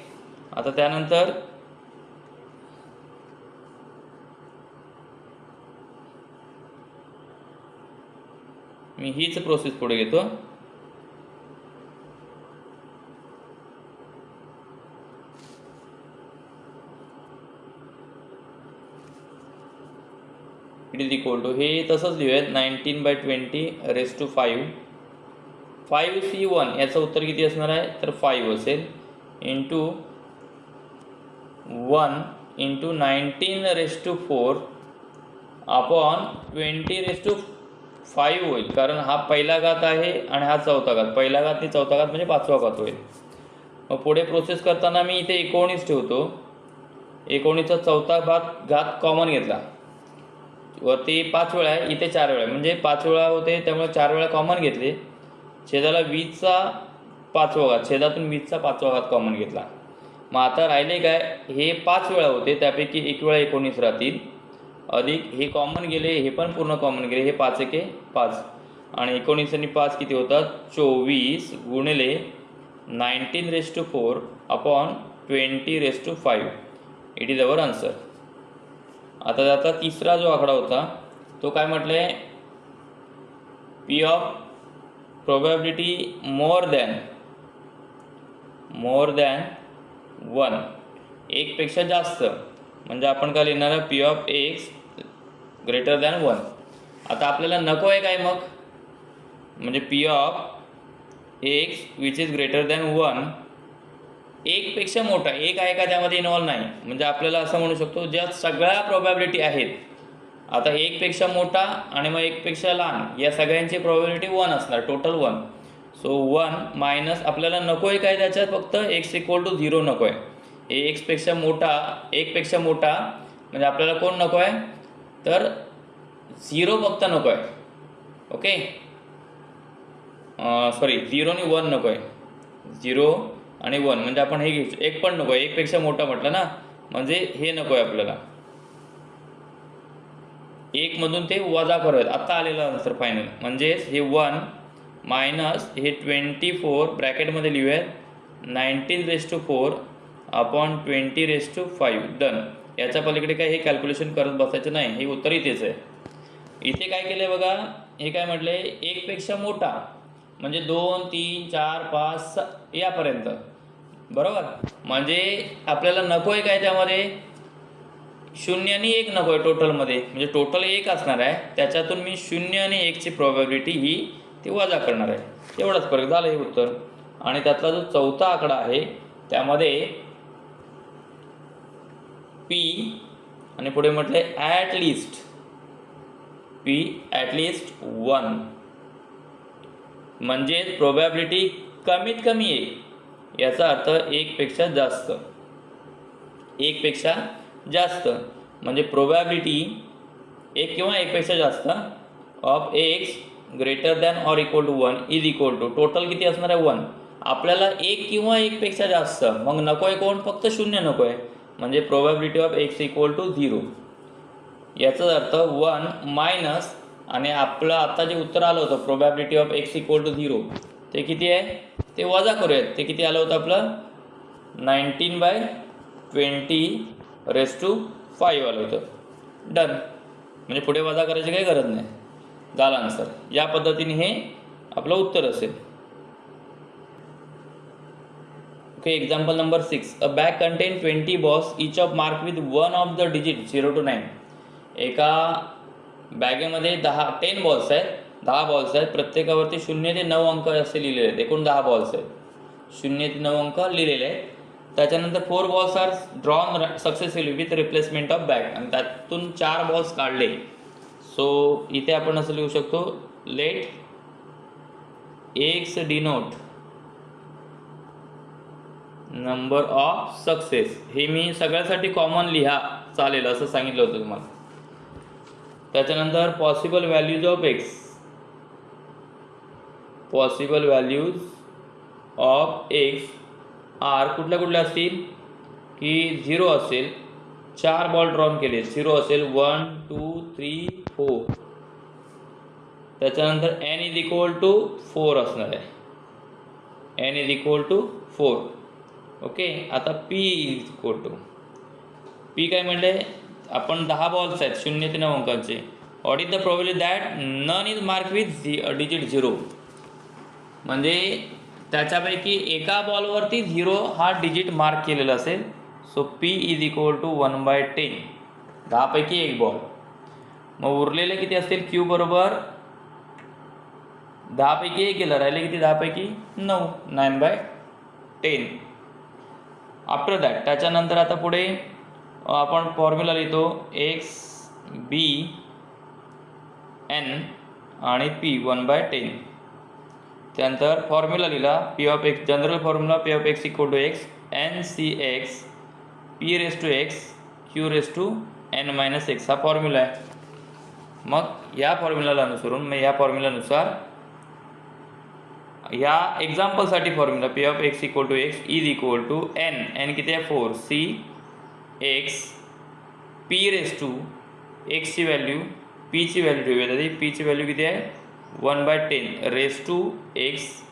आता त्यानंतर मी हीच प्रोसेस पुढे घेतो. इट इज इक्वल टू हे तसंच लिहूयात 19/20⁵. 5C1 याचं उत्तर किती असणार आहे तर 5 असेल इंटू 1 इंटू 19⁴ अपॉन 20⁵ होईल, कारण हा पहिला घात आहे आणि हा चौथा घात. पहिला घात आणि चौथा घात म्हणजे 5वा घात होईल. मग पुढे प्रोसेस करताना मी इथे 19 ठेवतो. 19चा चौथा घात कॉमन घेतला, वरती 5 वेळा आहे, इथे 4 वेळा म्हणजे 5 वेळा होते, त्यामुळे 4 वेळा कॉमन घेतले. छेदाला 20चा 5वा घात, छेदातून 20चा 5वा घात कॉमन घेतला. मग आता राहिले काय, हे 5 वेळा होते त्यापैकी 1 वेळा 19 राहतील, अधिक हे कॉमन गेले, हे पण पूर्ण कॉमन गेले, हे 5 एके 5 आणि 19 आणि 5 किती होतात 24 गुणिले 19⁴ upon 20⁵. It is our answer. आता त्याचा तिसरा जो आकडा होता तो काय म्हटले, P of probability more than 1, 1पेक्षा जास्त, म्हणजे आपण काय लिहिणार आहे P of X greater than 1. आता आपल्याला नको आहे काय मग, म्हणजे P of X which is greater than 1 1पेक्षा मोठा, एक आहे का त्यामध्ये इन्व्हॉल्व नाही, म्हणजे आपल्याला असं म्हणू शकतो ज्या सगळ्या प्रोबॅबिलिटी आहेत, आता 1पेक्षा मोठा आणि मग 1पेक्षा लहान या सगळ्यांची प्रोबॅबिलिटी 1 असणार, टोटल 1. सो 1 मायनस आपल्याला नको आहे काय त्याच्यात, फक्त X इक्वल टू 0 नको आहे. हे 1पेक्षा मोठा म्हणजे आपल्याला कोण नको आहे तर 0 फक्त नको आहे. ओके, सॉरी 0 आणि 1 नको आहे, 0 आणि 1 म्हणजे आपण हे घेऊ, 1 पण नको आहे, 1पेक्षा मोठा म्हटलं ना, म्हणजे हे नको आहे आपल्याला. 1 मधून ते वजा करूयात, आत्ता आलेलं आन्सर फायनल, म्हणजेच हे 1 मायनस हे 24 ब्रॅकेटमध्ये लिहूयात 19⁴ अपॉन 20⁵. डन. याच्या पलीकडे काय हे कॅल्क्युलेशन करत बसायचं नाही, हे उत्तर इथेच आहे. इथे काय केलं बघा, हे काय म्हटले 1पेक्षा मोठा म्हणजे 2, 3, 4, 5, 6 यापर्यंत, बरोबर. म्हणजे आपल्याला नको आहे काय त्यामध्ये 0 आणि 1 नको आहे टोटलमध्ये, म्हणजे टोटल 1 असणार आहे, त्याच्यातून मी 0 आणि 1ची प्रोबॅबिलिटी ही ती वजा करणार आहे, एवढाच फरक झालं हे उत्तर. आणि त्यातला जो चौथा आकडा आहे त्यामध्ये P आणि पुढे म्हटले at least P at least 1 म्हणजे प्रोबॅबिलिटी कमीत कमी 1, याचा अर्थ 1पेक्षा जास्त म्हणजे प्रोबॅबिलिटी 1 किंवा 1पेक्षा जास्त of X greater than or equal to 1 is equal to total किती असणार आहे 1. आपल्याला 1 किंवा 1पेक्षा जास्त, मग नको आहे कोण, फक्त 0 नको आहे, म्हणजे probability of X equal to 0. याचा अर्थ 1 मायनस आणि आपलं आता जे उत्तर आलं होतं probability of x equal to 0 ते किती आहे ते वजा करूयात. ते किती आलं होतं आपलं 19/20⁵ आलं होतं. डन. म्हणजे पुढे वजा करायची काही गरज नाही. झाला आन्सर. या पद्धतीने हे आपलं उत्तर असेल. Okay. Example number 6. A bag content 20 balls each of mark with one of the digit 0 to 9. एका बॅगेमध्ये 10 बॉल्स आहेत. 10 बॉल्स आहेत. प्रत्येकावरती 0 ते 9 अंक असे लिहिलेले आहेत. एकूण 10 बॉल्स आहेत. 0 ते 9 अंक लिहिलेले आहेत. त्याच्यानंतर 4 balls are drawn successfully with replacement of bag. आणि त्यातून 4 बॉल्स काढले. सो इथे आपण असं लिहू शकतो let x denote number of success. हे मी सगळ्यासाठी कॉमन लिहा चालेल असं सांगितलं होतं तुम्हाला. त्याच्यानंतर possible values of x. Possible values of x are कुठल्या कुठल्या असतील की 0 असेल. 4 बॉल ड्रॉन केले. 0 असेल 1 2 3 4. त्याच्यानंतर n इज इक्वल टू 4 असणार आहे. n is equal to 4. Okay. आता p is equal to p काय म्हणले आपण 10 बॉल्स आहेत 0 ते 9 अंकांचे. What is the probability that none is mark with digit 0. म्हणजे त्याच्यापैकी एका बॉलवरती 0 हा डिजिट मार्क केलेला असेल. So p is equal to 1/10. 10 पैकी एक बॉल. मग उरलेले किती असतील q बरोबर 10 पैकी एक गेलं. राहिले किती 10 पैकी 9. 9/10. आफ्टर दॅट त्याच्यानंतर आता पुढे आपण फॉर्म्युला लिहितो एक्स बी एन आणि पी 1/10. त्यानंतर फॉर्म्युला लिहिला p of x. General formula P of x equal to x N C x P raise to x Q raise to N minus x हा formula आहे. मग या फॉर्म्युलाला अनुसरून या फॉर्म्युलानुसार या एक्झाम्पलसाठी formula P of x equal to x is equal to n किती आहे 4 c x P raise to एक्सची व्हॅल्यू पीची व्हॅल्यू ठेवूया. तरी पीची व्हॅल्यू किती आहे 1/10 raise to x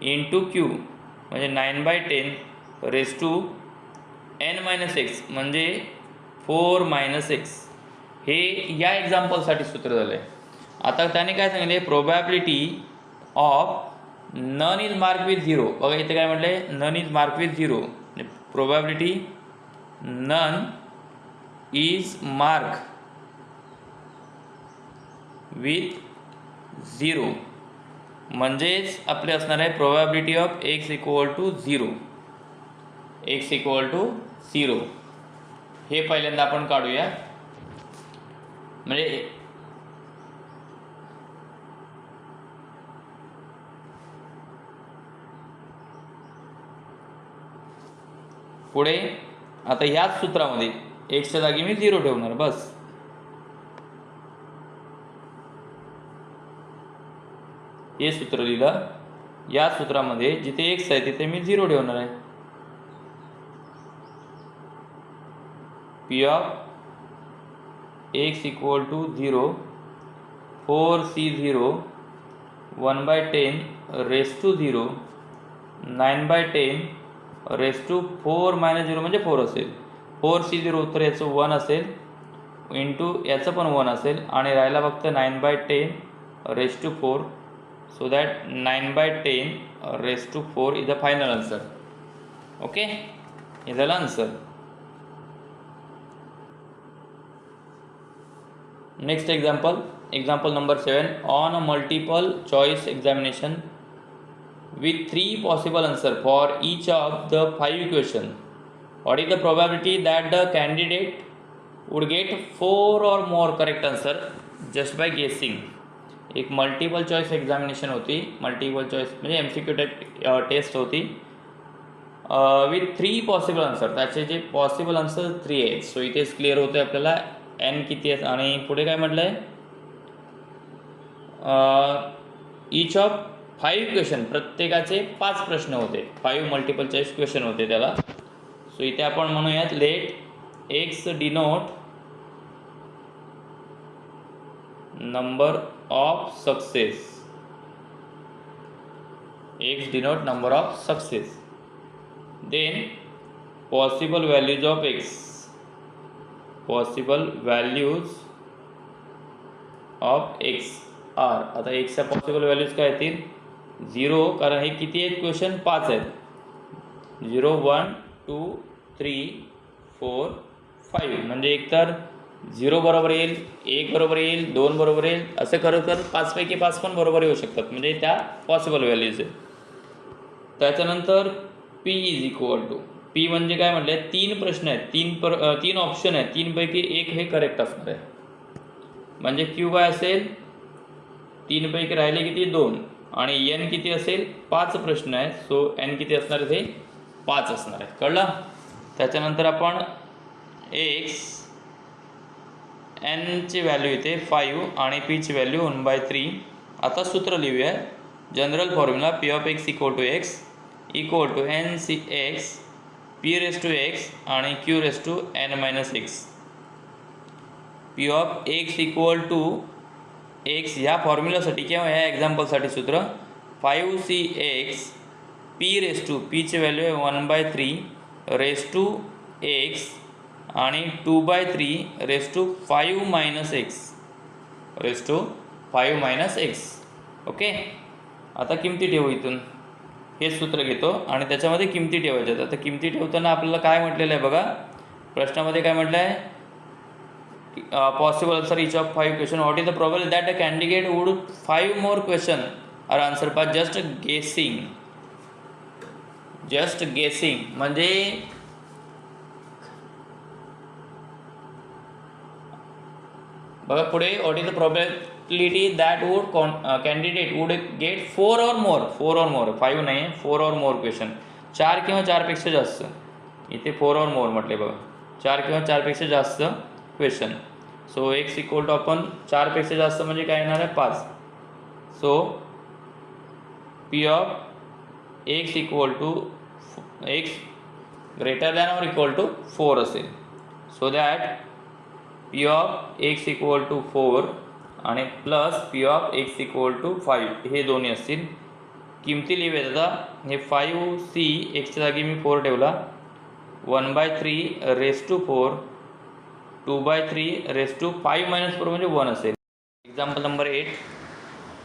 into q म्हणजे 9/10 raise to N minus x म्हणजे 4 - एक्स. हे या एक्झाम्पलसाठी सूत्र झालं आहे. आता त्याने काय सांगितले probability of none is mark with 0. बघा इथे काय म्हटलं आहे none is mark with 0. Probability none is mark with 0 म्हणजेच आपले असणार आहे probability of x equal to 0. X equal to 0 हे पहिल्यांदा आपण काढूया. म्हणजे पुढे आता ह्याच सूत्रामध्ये एक्सच्या जागी मी 0 ठेवणार बस. हे सूत्र लिहिलं. या सूत्रामध्ये जिथे एक्स आहे तिथे मी 0 ठेवणार आहे. P of x equal to 0 4C0 1/10 raise to 0 9/10 raise to 4 - 0 म्हणजे 4 असेल. 4C0 उत्तर याचं 1 असेल इंटू याचं पण 1 असेल आणि राहिला फक्त 9/10 raise to 4. So that 9/10 raise to 4 is the final answer. Okay. हे झालं answer. Next example number 7. On a multiple choice examination with 3 possible answers for each of the 5 equations, what is the probability that the candidate would get 4 or more correct answer just by guessing? एक multiple choice examination होती. Multiple choice म्हणजे MCQ taste होती with 3 possible answer. त्याचे जे possible answer 3 आहेत. So इथेच clear होतं आहे आपल्याला n किती आहे. आणि पुढे काय म्हटलं आहे ईच ऑफ 5 क्वेश्चन प्रत्येकाचे 5 प्रश्न होते. 5 मल्टिपल चॉईस क्वेश्चन होते त्याला. सो इथे आपण म्हणूयात let x denote number of success. X denote number of success. Then possible values of x. Possible values of x are, आता x च्या पॉसिबल व्हॅल्यूज काय येतील 0, कारण हे किती आहेत क्वेश्चन 5 आहेत. 0 1 2 3 4 5 म्हणजे एक तर 0 बरोबर येईल, 1 बरोबर येईल, 2 बरोबर येईल, असं करत करत 5 पैकी 5 पण बरोबर येऊ शकतात, म्हणजे त्या पॉसिबल व्हॅल्यूज आहेत. त्याच्यानंतर p is equal to, p म्हणजे काय म्हटले 3 प्रश्न आहेत, 3 ऑप्शन आहेत, 3 पैकी एक हे करेक्ट असणार आहे. म्हणजे q काय असेल 3 पैकी राहिले किती 2 आणि n किती असेल 5 प्रश्न आहेत, सो n किती असणार आहे ते 5 असणार आहे. कळलं. त्याच्यानंतर आपण x n ची व्हॅल्यू येते 5 आणि p ची व्हॅल्यू 1/3. आता सूत्र लिहूया. General formula p of x equal to x equal to n c x p raise to x आणि q raise to n minus x. p of x equal to x ह्या फॉर्म्युलासाठी किंवा ह्या एक्झाम्पलसाठी सूत्र 5cx p raise to p ची value आहे 1/3 raise to x आणि 2/3 raise to 5 minus x raise to 5 minus x. Okay. आता किमती ठेवू. इथून हे सूत्र घेतो आणि त्याच्यामध्ये किमती ठेवायच्या. आता किमती ठेवताना आपल्याला काय म्हटलेलं आहे बघा, प्रश्नामध्ये काय म्हटलं आहे, possible answer each of 5 question. What is the probability that a candidate would 5 more question are answered by just guessing. just guessing म्हणजे बघा पुढे, what is the probability that would candidate would get 4 or more 5 नाही 4 or more question, 4 किंवा 4 पेक्षा जास्त. इथे 4 or more म्हटले बघा, 4 किंवा 4 पेक्षा जास्त question. So x equal to आपण 4 पेक्षा जास्त म्हणजे काय येणार आहे 5. So p of x equal to x greater than or equal to 4 असेल. So that p of x equal to 4 आणि plus p of x equal to 5 हे दोन्ही असतील. किमती लिहूयात. आता हे 5c x च्या जागी मी 4 ठेवला, 1/3 raise to 4, 2/3 raise to 5 minus 4 म्हणजे 1 असेल. Example number 8.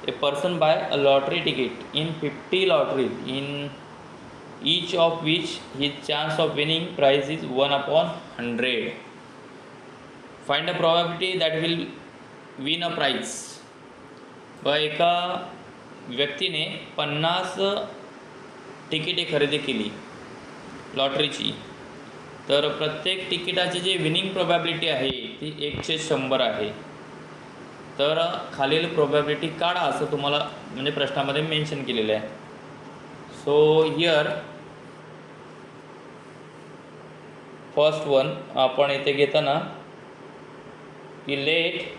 A person buy a lottery ticket in 50 lotteries in each of which his chance of winning prize is 1/100. Find a probability that will win a prize. एका व्यक्तीने 50 तिकिटे खरेदी केली लॉटरीची, तर प्रत्येक तिकिटाची जी विनिंग प्रोबॅबिलिटी आहे ती 1/100 आहे. तर खालील प्रोबॅबिलिटी काढा असं तुम्हाला म्हणजे प्रश्नामध्ये मेन्शन केलेलं आहे. सो हिअर फर्स्ट वन आपण इथे घेताना की let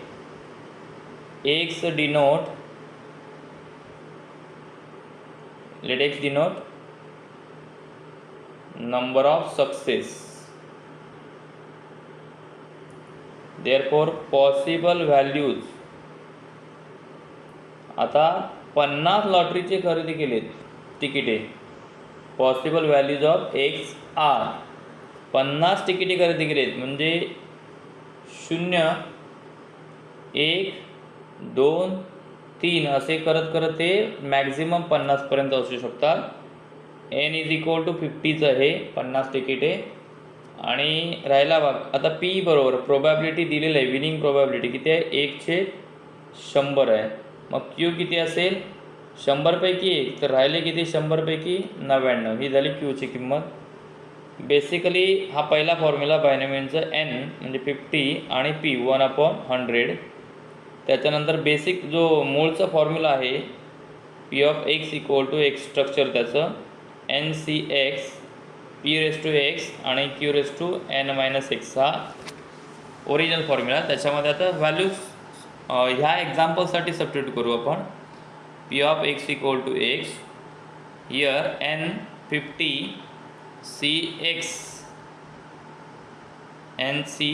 x denote number of success. Therefore possible values. आता 50 लॉटरीचे खरेदी केलेत तिकिटे, possible values of x are 50 तिकिटे खरेदी केलेत म्हणजे 0 1 2 3 असे करत करत ते मॅक्झिमम 50 पर्यंत असू शकतात. n इज इक्वल टू 50चं आहे 50 तिकिटे. आणि राहिला भाग आता p बरोबर प्रोबॅबिलिटी दिलेलं आहे, विनिंग प्रोबॅबिलिटी किती आहे 1/100 आहे. मग q किती असेल 100 पैकी 1, तर राहिले किती 100 पैकी 99. ही झाली q ची किंमत. बेसिकली हा पहिला फॉर्म्युला बायनॉमियलचा n म्हणजे 50 आणि p 1/100. त्याच्यानंतर बेसिक जो मूळचा फॉर्म्युला आहे p of x equal to x structure त्याचं NCX p raise to x आणि q raise to n minus x हा ओरिजिनल फॉर्म्युला. त्याच्यामध्ये आता व्हॅल्यूज ह्या एक्झाम्पलसाठी सबस्टिट्यूट करू आपण. p of x equal to x here n 50 cx NC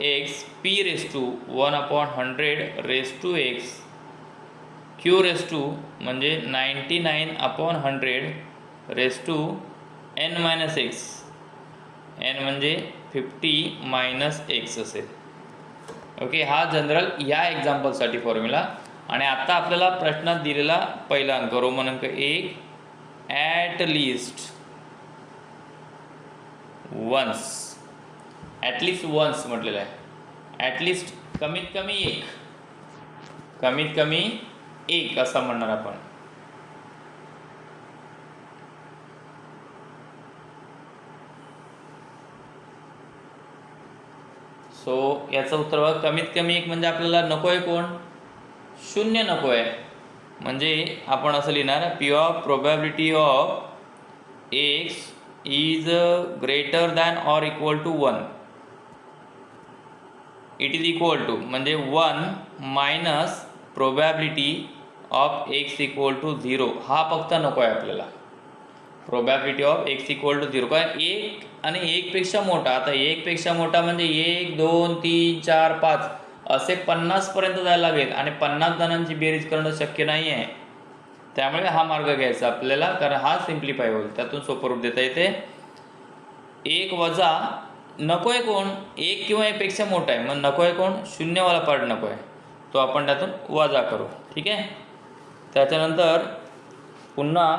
x P raise to 1/100 raise to x Q raise to म्हणजे 99/100 raise to n minus x, n म्हणजे 50 minus x असेल. Okay, हा general या एक्झाम्पलसाठी formula. आणि आता आपल्याला प्रश्नात दिलेला पहिला अंक रोमन अंक 1 at least once, at least once म्हटलेलं आहे. ॲटलिस्ट कमीत कमी एक, कमीत कमी एक असं म्हणणार आपण. सो याचं उत्तर बघा, कमीत कमी एक म्हणजे आपल्याला नको आहे कोण, शून्य नको आहे. म्हणजे आपण असं लिहिणार p of probability of x is greater than or equal to 1. It is equal to म्हणजे 1 minus probability of x equal to 0. हा फक्त नको आहे आपल्याला. Probability of x equal to 0 कारण एक आणि एकपेक्षा मोठा. आता एकपेक्षा मोठा म्हणजे 1 2 3 4 5 असे 50पर्यंत जायला लागेल आणि 50 जणांची बेरीज करणं शक्य नाही आहे. त्यामुळे हा मार्ग घ्यायचा आपल्याला, कारण हा सिम्प्लिफाय होईल, त्यातून सोपं रूप देता येते. एक वजा नको आहे कोण, एक किंवा एकपेक्षा मोठा आहे, मग नको आहे कोण, शून्यवाला पार्ट नको आहे, तो आपण त्यातून वजा करू. ठीक आहे. त्याच्यानंतर पुन्हा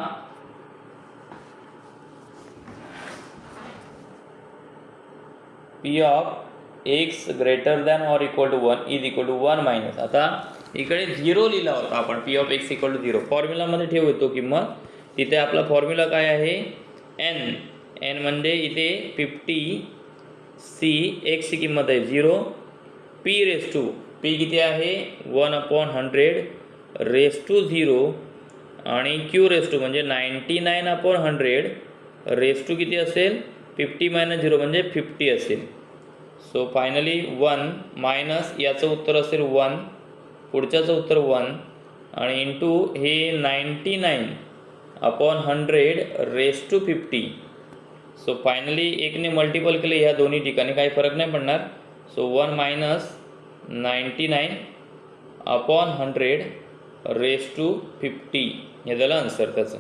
p of x greater than or equal to 1 is equal to 1 minus. आता इकडे 0 लिहिला होता आपण, P of x equal to 0 फॉर्म्युलामध्ये ठेवतो किंमत. तिथे आपला फॉर्म्युला काय आहे, एन. एन म्हणजे इथे 50 सी, एक्सची किंमत आहे 0, पी रेस टू, पी किती आहे 1/100 रेस टू 0 आणि क्यू रेस टू म्हणजे 99/100 रेस टू किती असेल 50 मायनस 0 म्हणजे 50 असेल. सो फायनली 1 मायनस याचं उत्तर असेल 1, पुढच्याचं उत्तर 1 आणि इंटू हे 99/100 रेस टू 50. सो फायनली एकने मल्टिपल केले ह्या दोन्ही ठिकाणी, काही फरक नाही पडणार. सो 1 मायनस 99/100 रेस टू 50 हे झालं आन्सर त्याचं.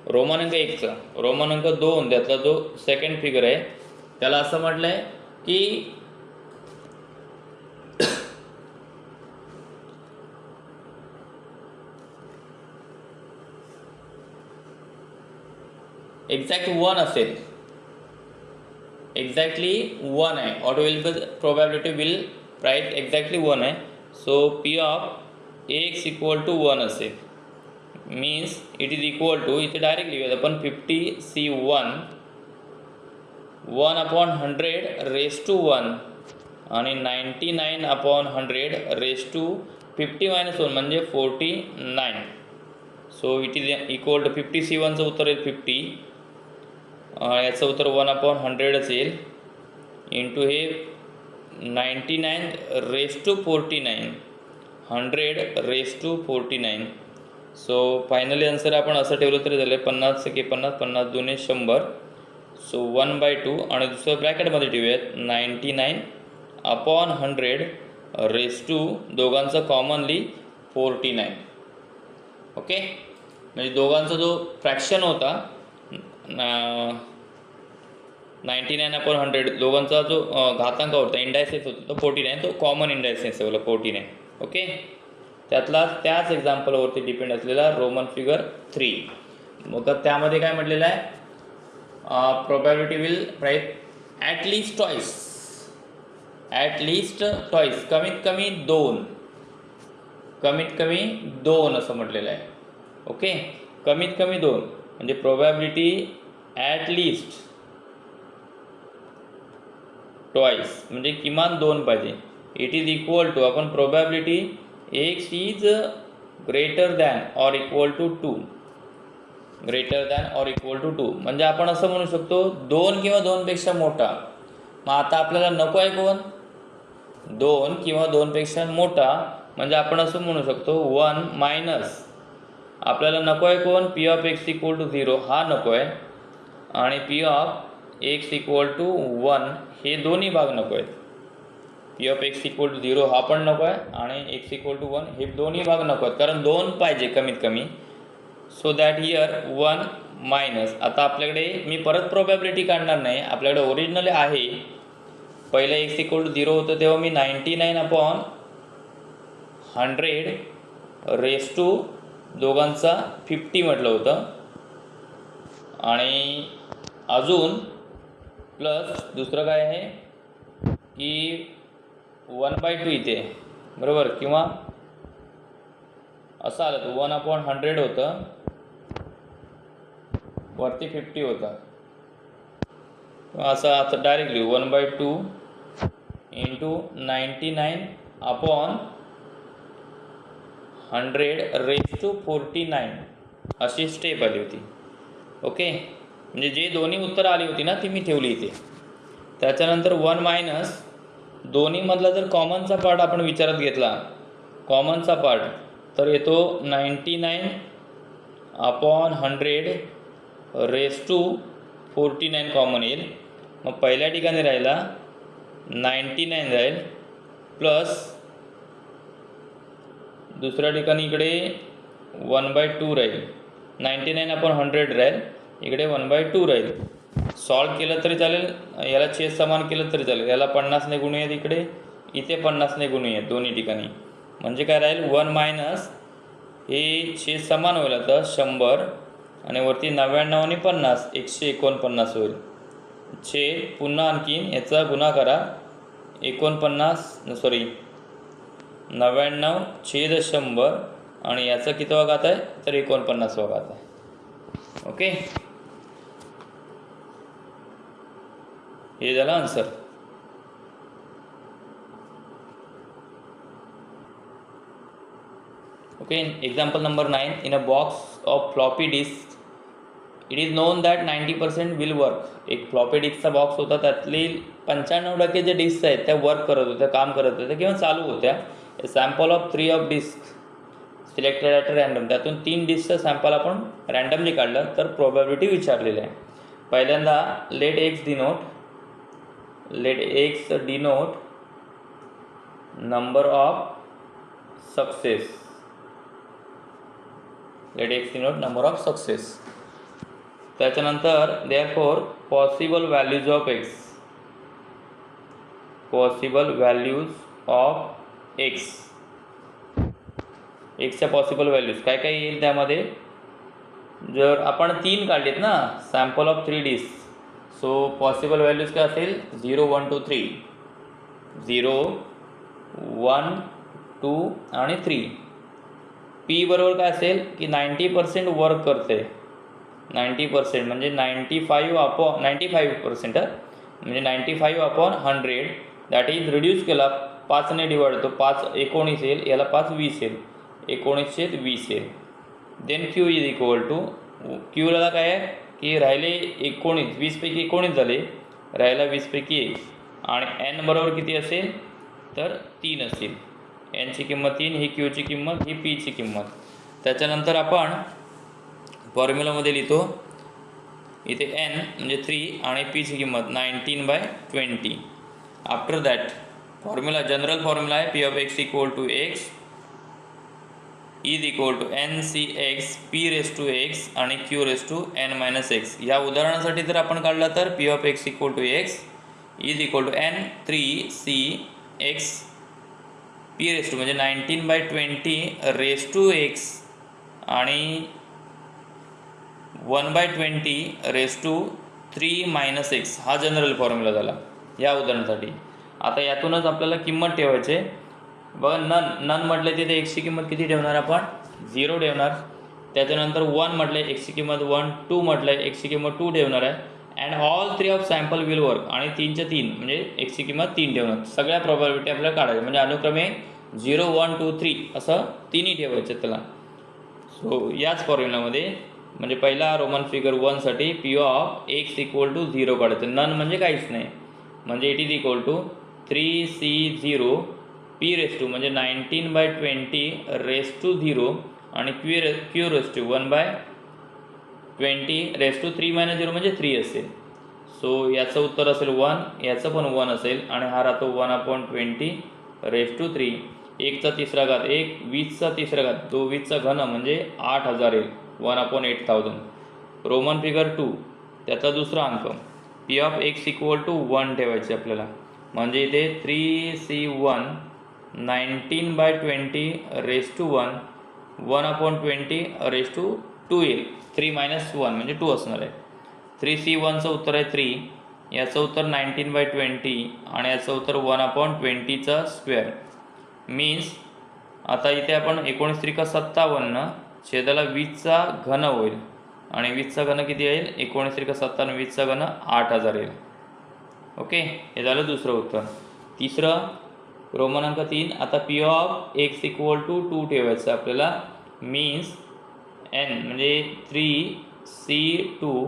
रोमन अंक 1चा. रोमन अंक 2 त्यातला जो सेकंड फिगर आहे त्याला असं म्हटलं आहे की एक्झॅक्ट 1 असेल, एक्झॅक्टली 1 आहे. Out will be probability will right exactly 1 आहे. So p of x equal to 1 असेल. Means it is equal to, इथे डायरेक्ट लिहूया आपण 50C1 1/100 रेस टू 1 आणि 99/100 रेस टू 50 मायनस 1 म्हणजे 49. So it is equal to 50C1चं उत्तर आहे 50, याचं उत्तर 1/100 असेल इंटू हे 99 raise to 49, 100 raise to 49. So finally answer आपण असं ठेवलं तरी झालं 50 × 50 50 2 100. सो 1/2 आणि दुसरं ब्रॅकेटमध्ये ठेवूयात 99/100 रेस टू दोघांचं कॉमनली 49. ओके, म्हणजे दोघांचा जो फ्रॅक्शन होता 99/100 दोघांचा जो घातांक होता इंडायसेस होता तो 49, तो कॉमन इंडायसेस आहे 49. ओके, त्यातला त्याच एक्झाम्पलवरती डिपेंड असलेला रोमन फिगर 3. मग त्यामध्ये काय म्हटलेलं आहे, probability will right at least twice, at least twice, कमीत कमी 2, कमीत कमी 2 असं म्हटलेलं आहे. ओके, कमीत कमी 2 म्हणजे प्रोबॅबिलिटी ॲट लिस्ट ट्वाईस म्हणजे किमान 2 पाहिजे. इट इज इक्वल टू, आपण probability x is greater than or equal to 2, greater than or equal to 2 म्हणजे आपण असं म्हणू शकतो 2 किंवा 2पेक्षा मोठा. मग आता आपल्याला नको आहे कोण, 2 किंवा 2पेक्षा मोठा म्हणजे आपण असं म्हणू शकतो 1 मायनस, आपल्याला नको आहे कोण, p of x equal to 0 हा नको आहे आणि p of x equal to 1 हे दोन्ही भाग नको आहेत. P of x equal to 0 हा पण नको आहे आणि एक्स इक्वल टू 1 हे दोन्ही भाग नको आहेत, कारण 2 पाहिजे कमीत कमी. So that here 1 minus. आता आपल्याकडे मी परत प्रोबॅबिलिटी काढणार नाही, आपल्याकडे ओरिजिनल आहे. पहिलं एक्स इक्वल टू 0 होतं तेव्हा मी 99/100 रेस टू दोघांचा 50 म्हटलं होतं. आणि अजून प्लस दुसरं काय आहे की 1/2 इथे, बरोबर, किंवा असं आलं तर 1/100 होतं, वरती 50 होतं, असं आता डायरेक्टली 1/2 इंटू 99/100 रेस टू 49 अशी स्टेप आली होती. ओके, म्हणजे जे दोन्ही उत्तरं आली होती ना ती मी ठेवली इथे. त्याच्यानंतर 1 मायनस दोन्हीमधला जर कॉमनचा पार्ट आपण विचारात घेतला, कॉमनचा पार्ट, तर येतो 99/100 रेस टू 49 कॉमन येईल. मग पहिल्या ठिकाणी राहिला 99 राहील, प्लस दुसऱ्या ठिकाणी इकडे 1/2 राहील. 99/100 राहील, इकडे 1/2 राहील. सॉल्व केलं तरी चालेल, याला छेद समान केलं तरी चालेल. याला 50ने गुणूयात इकडे, इथे 50ने गुणूयात दोन्ही ठिकाणी. म्हणजे काय राहील 1 मायनस हे छेद समान होईल आता 100 आणि वरती 99 आणि 50 149 होईल. छेद पुन्हा आणखीन याचा गुणा करा, 99/100 आणि याचा किती घात आहे तर 49 घात आहे. ओके, हे झालं answer. Okay, example number 9. In a box of floppy disk it is known that 90% will work. एक फ्लॉपी डिस्कचा बॉक्स होता, त्यातली 95% जे डिस्क आहेत त्या वर्क करत होत्या, काम करत होत्या किंवा चालू होत्या. Sample of 3 of disk selected at random. त्यातून 3 डिस्कचं सॅम्पल आपण रँडमली काढलं तर प्रोबॅबिलिटी विचारलेली आहे. पहिल्यांदा let x denote number of success. त्याच्यानंतर therefore possible values of x. एक्सच्या पॉसिबल व्हॅल्यूज काय काय येईल त्यामध्ये. जर आपण 3 काढलेत ना, sample of 3 disc, so possible values काय असेल 0 1 2 3. 0 1 2 आणि 3. पी बरोबर काय असेल की 90% वर्क करते. 90% म्हणजे 95% म्हणजे 95/100 दॅट इज रिड्यूस केला 5ने डिवाइड होतो. 5 19 येईल, याला 5 20 येईल, 19/20 येईल. Then q is equal to, क्यूला काय आहे की राहिले 19, 20पैकी 19 झाले, राहिला 20पैकी 1. आणि एन बरोबर किती असेल तर 3 असेल. एनची किंमत 3, ही क्यूची किंमत, ही पीची किंमत. त्याच्यानंतर आपण फॉर्म्युलामध्ये लिहितो इथे एन म्हणजे 3 आणि पीची किंमत 19/20. After that formula, general formula आहे P of x equal to x is equal to NCX P raise to x आणि क्यू रेस टू n-x. या उदाहरणासाठी जर आपण काढला तर p of x equal to x is equal to N3CX p raise to म्हणजे 19/20 raise to x आणि 1/20 raise to 3-x. हा जनरल फॉर्म्युला झाला या उदाहरणासाठी. आता यातूनच आपल्याला किंमत ठेवायची. बघा, नन म्हटलं तिथे एक्सची किंमत किती ठेवणार आपण 0 ठेवणार. त्याच्यानंतर 1 म्हटलं एक्सची किंमत 1, 2 म्हटलं एक्सची किंमत 2 ठेवणार आहे. And all 3 of sample will work आणि 3च्या 3 म्हणजे एक्सची किंमत 3 ठेवणार. सगळ्या प्रोबॅबिलिटी आपल्याला काढायच्या म्हणजे अनुक्रमे 0 1 2 3 असं तिन्ही ठेवायचं त्याला. सो याच फॉर्म्युलामध्ये म्हणजे पहिला रोमन फिगर 1साठी p of x equal to 0 काढायचं. नन म्हणजे काहीच नाही, म्हणजे it is equal to 3C0 p raise to म्हणजे 19/20 रेस टू 0 आणि Q raise to 1/20 raise to 3 - 0 म्हणजे 3 असेल. सो याचं उत्तर असेल 1, याचं पण 1 असेल आणि हा राहतो 1/20 1चा तिसरा घात 1, 20चा तिसरा घात 2, 20चा घन म्हणजे 8000 येईल 1/8000. रोमन फिगर 2 त्याचा दुसरा अंक P of x equal to 1 ठेवायचे आपल्याला. म्हणजे इथे 3C1 19/20 1/20 येईल. 3 - 1 म्हणजे 2 असणार आहे. 3C1चं उत्तर आहे 3, याचं उत्तर 19/20 आणि याचं उत्तर 1/20 मीन्स आता इथे आपण 19×57 छेदाला 20चा घन होईल आणि 20चा घन किती येईल 19×57 20चा घन 8000 येईल. ओके, हे झालं दुसरं उत्तर. तिसरं रोमन अंक 3 आता P of x equal to 2 ठेवायचं आपल्याला. मीन्स n म्हणजे 3C2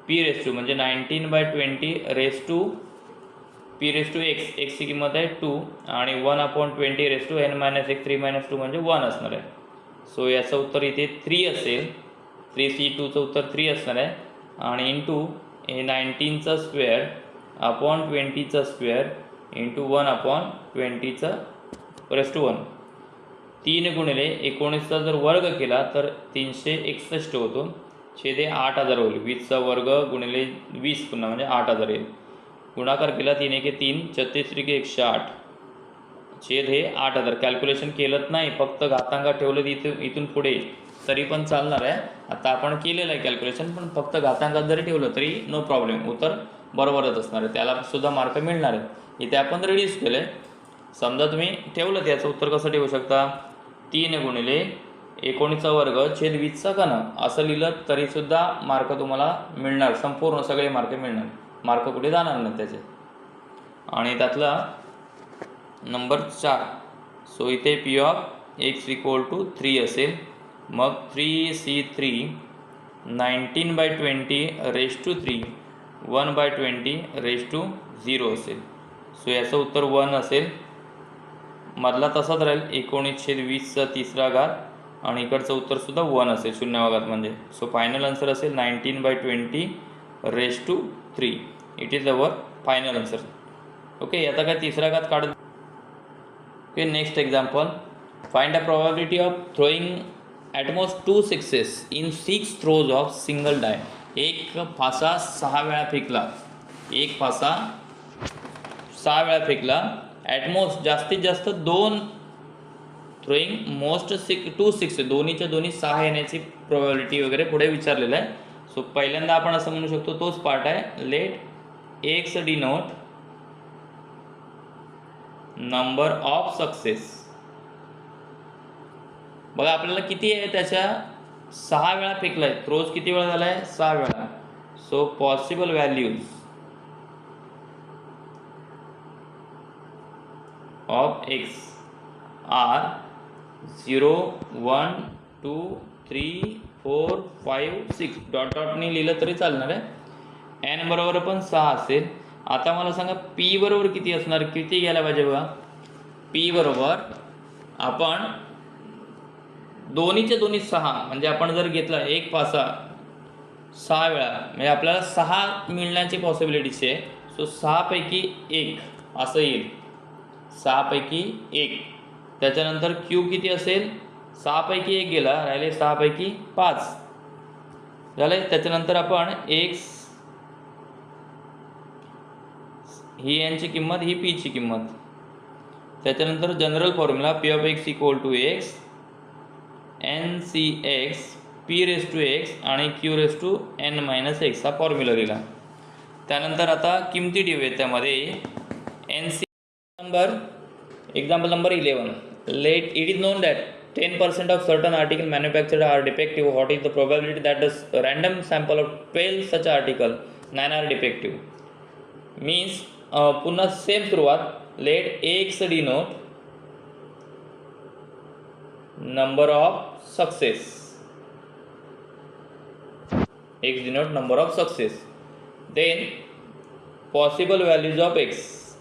P म्हणजे 19/20 P(x) ची किंमत आहे 2 आणि 1/20 n - 1 3 - 2 म्हणजे 1 असणार आहे. सो याचं उत्तर इथे 3 असेल. 3C2चं उत्तर 3 असणार आहे आणि इंटू हे 19चा स्क्वेअर अपॉन 20चा स्क्वेअर इंटू 1/20 3 गुणिले 19चा जर वर्ग केला तर 361 होतो. छेदे 8000 होईल. 20चा वर्ग गुणिले 20 पुन्हा म्हणजे 8000 येईल. गुणाकार केला 3 1 3 36 3 108 छेद हे 8000. कॅल्क्युलेशन केलंच नाही, फक्त घातांकात ठेवलं इथून पुढे तरी पण चालणार आहे. आता आपण केलेलं आहे कॅल्क्युलेशन, पण फक्त घातांकात जरी ठेवलं तरी नो प्रॉब्लेम, उत्तर बरोबरच असणार आहे, त्याला सुद्धा मार्क मिळणार आहे. इथे आपण रिड्यूस केलं आहे. समजा तुम्ही ठेवलं त्याचं उत्तर कसं ठेवू शकता 3 गुणिले 19चा वर्ग छेद 20चा घन असं लिहिलं तरीसुद्धा मार्क तुम्हाला मिळणार, संपूर्ण सगळे मार्क मिळणार, मार्क कुठे जाणार नाही त्याचे. आणि त्यातला नंबर 4 सो इथे P of x equal to 3 असेल. मग 3C3 19/20 1/20 असेल. सो याचं उत्तर 1 असेल. मधला तसाच राहील 19/20चा तिसरा घात आणि इकडचं उत्तरसुद्धा 1 असेल, शून्यावा म्हणजे. सो फायनल आन्सर असेल 19/20 it is our final answer. Okay, आता काय तिसरा घात काढत. Okay, next example. Find the probability of throwing at most 2 6s in 6 throws of single die. एक फासा 6 वेळा फेकला, एक फासा 6 वेळा फेकला. ॲटमोस्ट जास्तीत जास्त 2 थ्रोईंग मोस्ट 2 6 दोन्हीच्या दोन्ही 6 येण्याची प्रोबॅबिलिटी वगैरे पुढे विचारलेलं आहे. सो पहिल्यांदा आपण असं म्हणू शकतो, तोच पार्ट आहे. Let x denote number of success. बघा आपल्याला किती आहे, त्याच्या 6 वेळा फेकला आहे. थ्रोज किती वेळा झाला आहे 6 वेळा. So possible values of x are 0 1 2 3 4 5 6 dot डॉटने लिहिलं तरी चालणार आहे. n बरोबर पण 6 असेल. आता मला सांगा p बरोबर किती असणार, किती घ्यायला पाहिजे बघा. p बरोबर आपण दोन्हीच्या दोन्ही 6 म्हणजे आपण जर घेतला एक फासा 6 वेळा म्हणजे आपल्याला 6 मिळण्याची पॉसिबिलिटीज आहे. सो 6 पैकी 1 असं येईल, 6 पैकी 1. त्याच्यानंतर क्यू किती असेल, 6 पैकी 1 गेला, राहिले 6 पैकी 5 झाले. त्याच्यानंतर आपण x ही यांची किंमत, ही p ची किंमत. त्याच्यानंतर general formula P of x equal to x NCx P(x) आणि Q(n-x) हा फॉर्म्युला दिला. त्यानंतर आता किमती ठेवूया त्यामध्ये. NC number example number 11. Let it is known that 10% of certain article manufactured are defective. What is the probability that the random sample of 12 such article 9 are defective. Means पुन्हा same सुरुवात. Let x denote number of success, x denote number of success. Then possible values of x,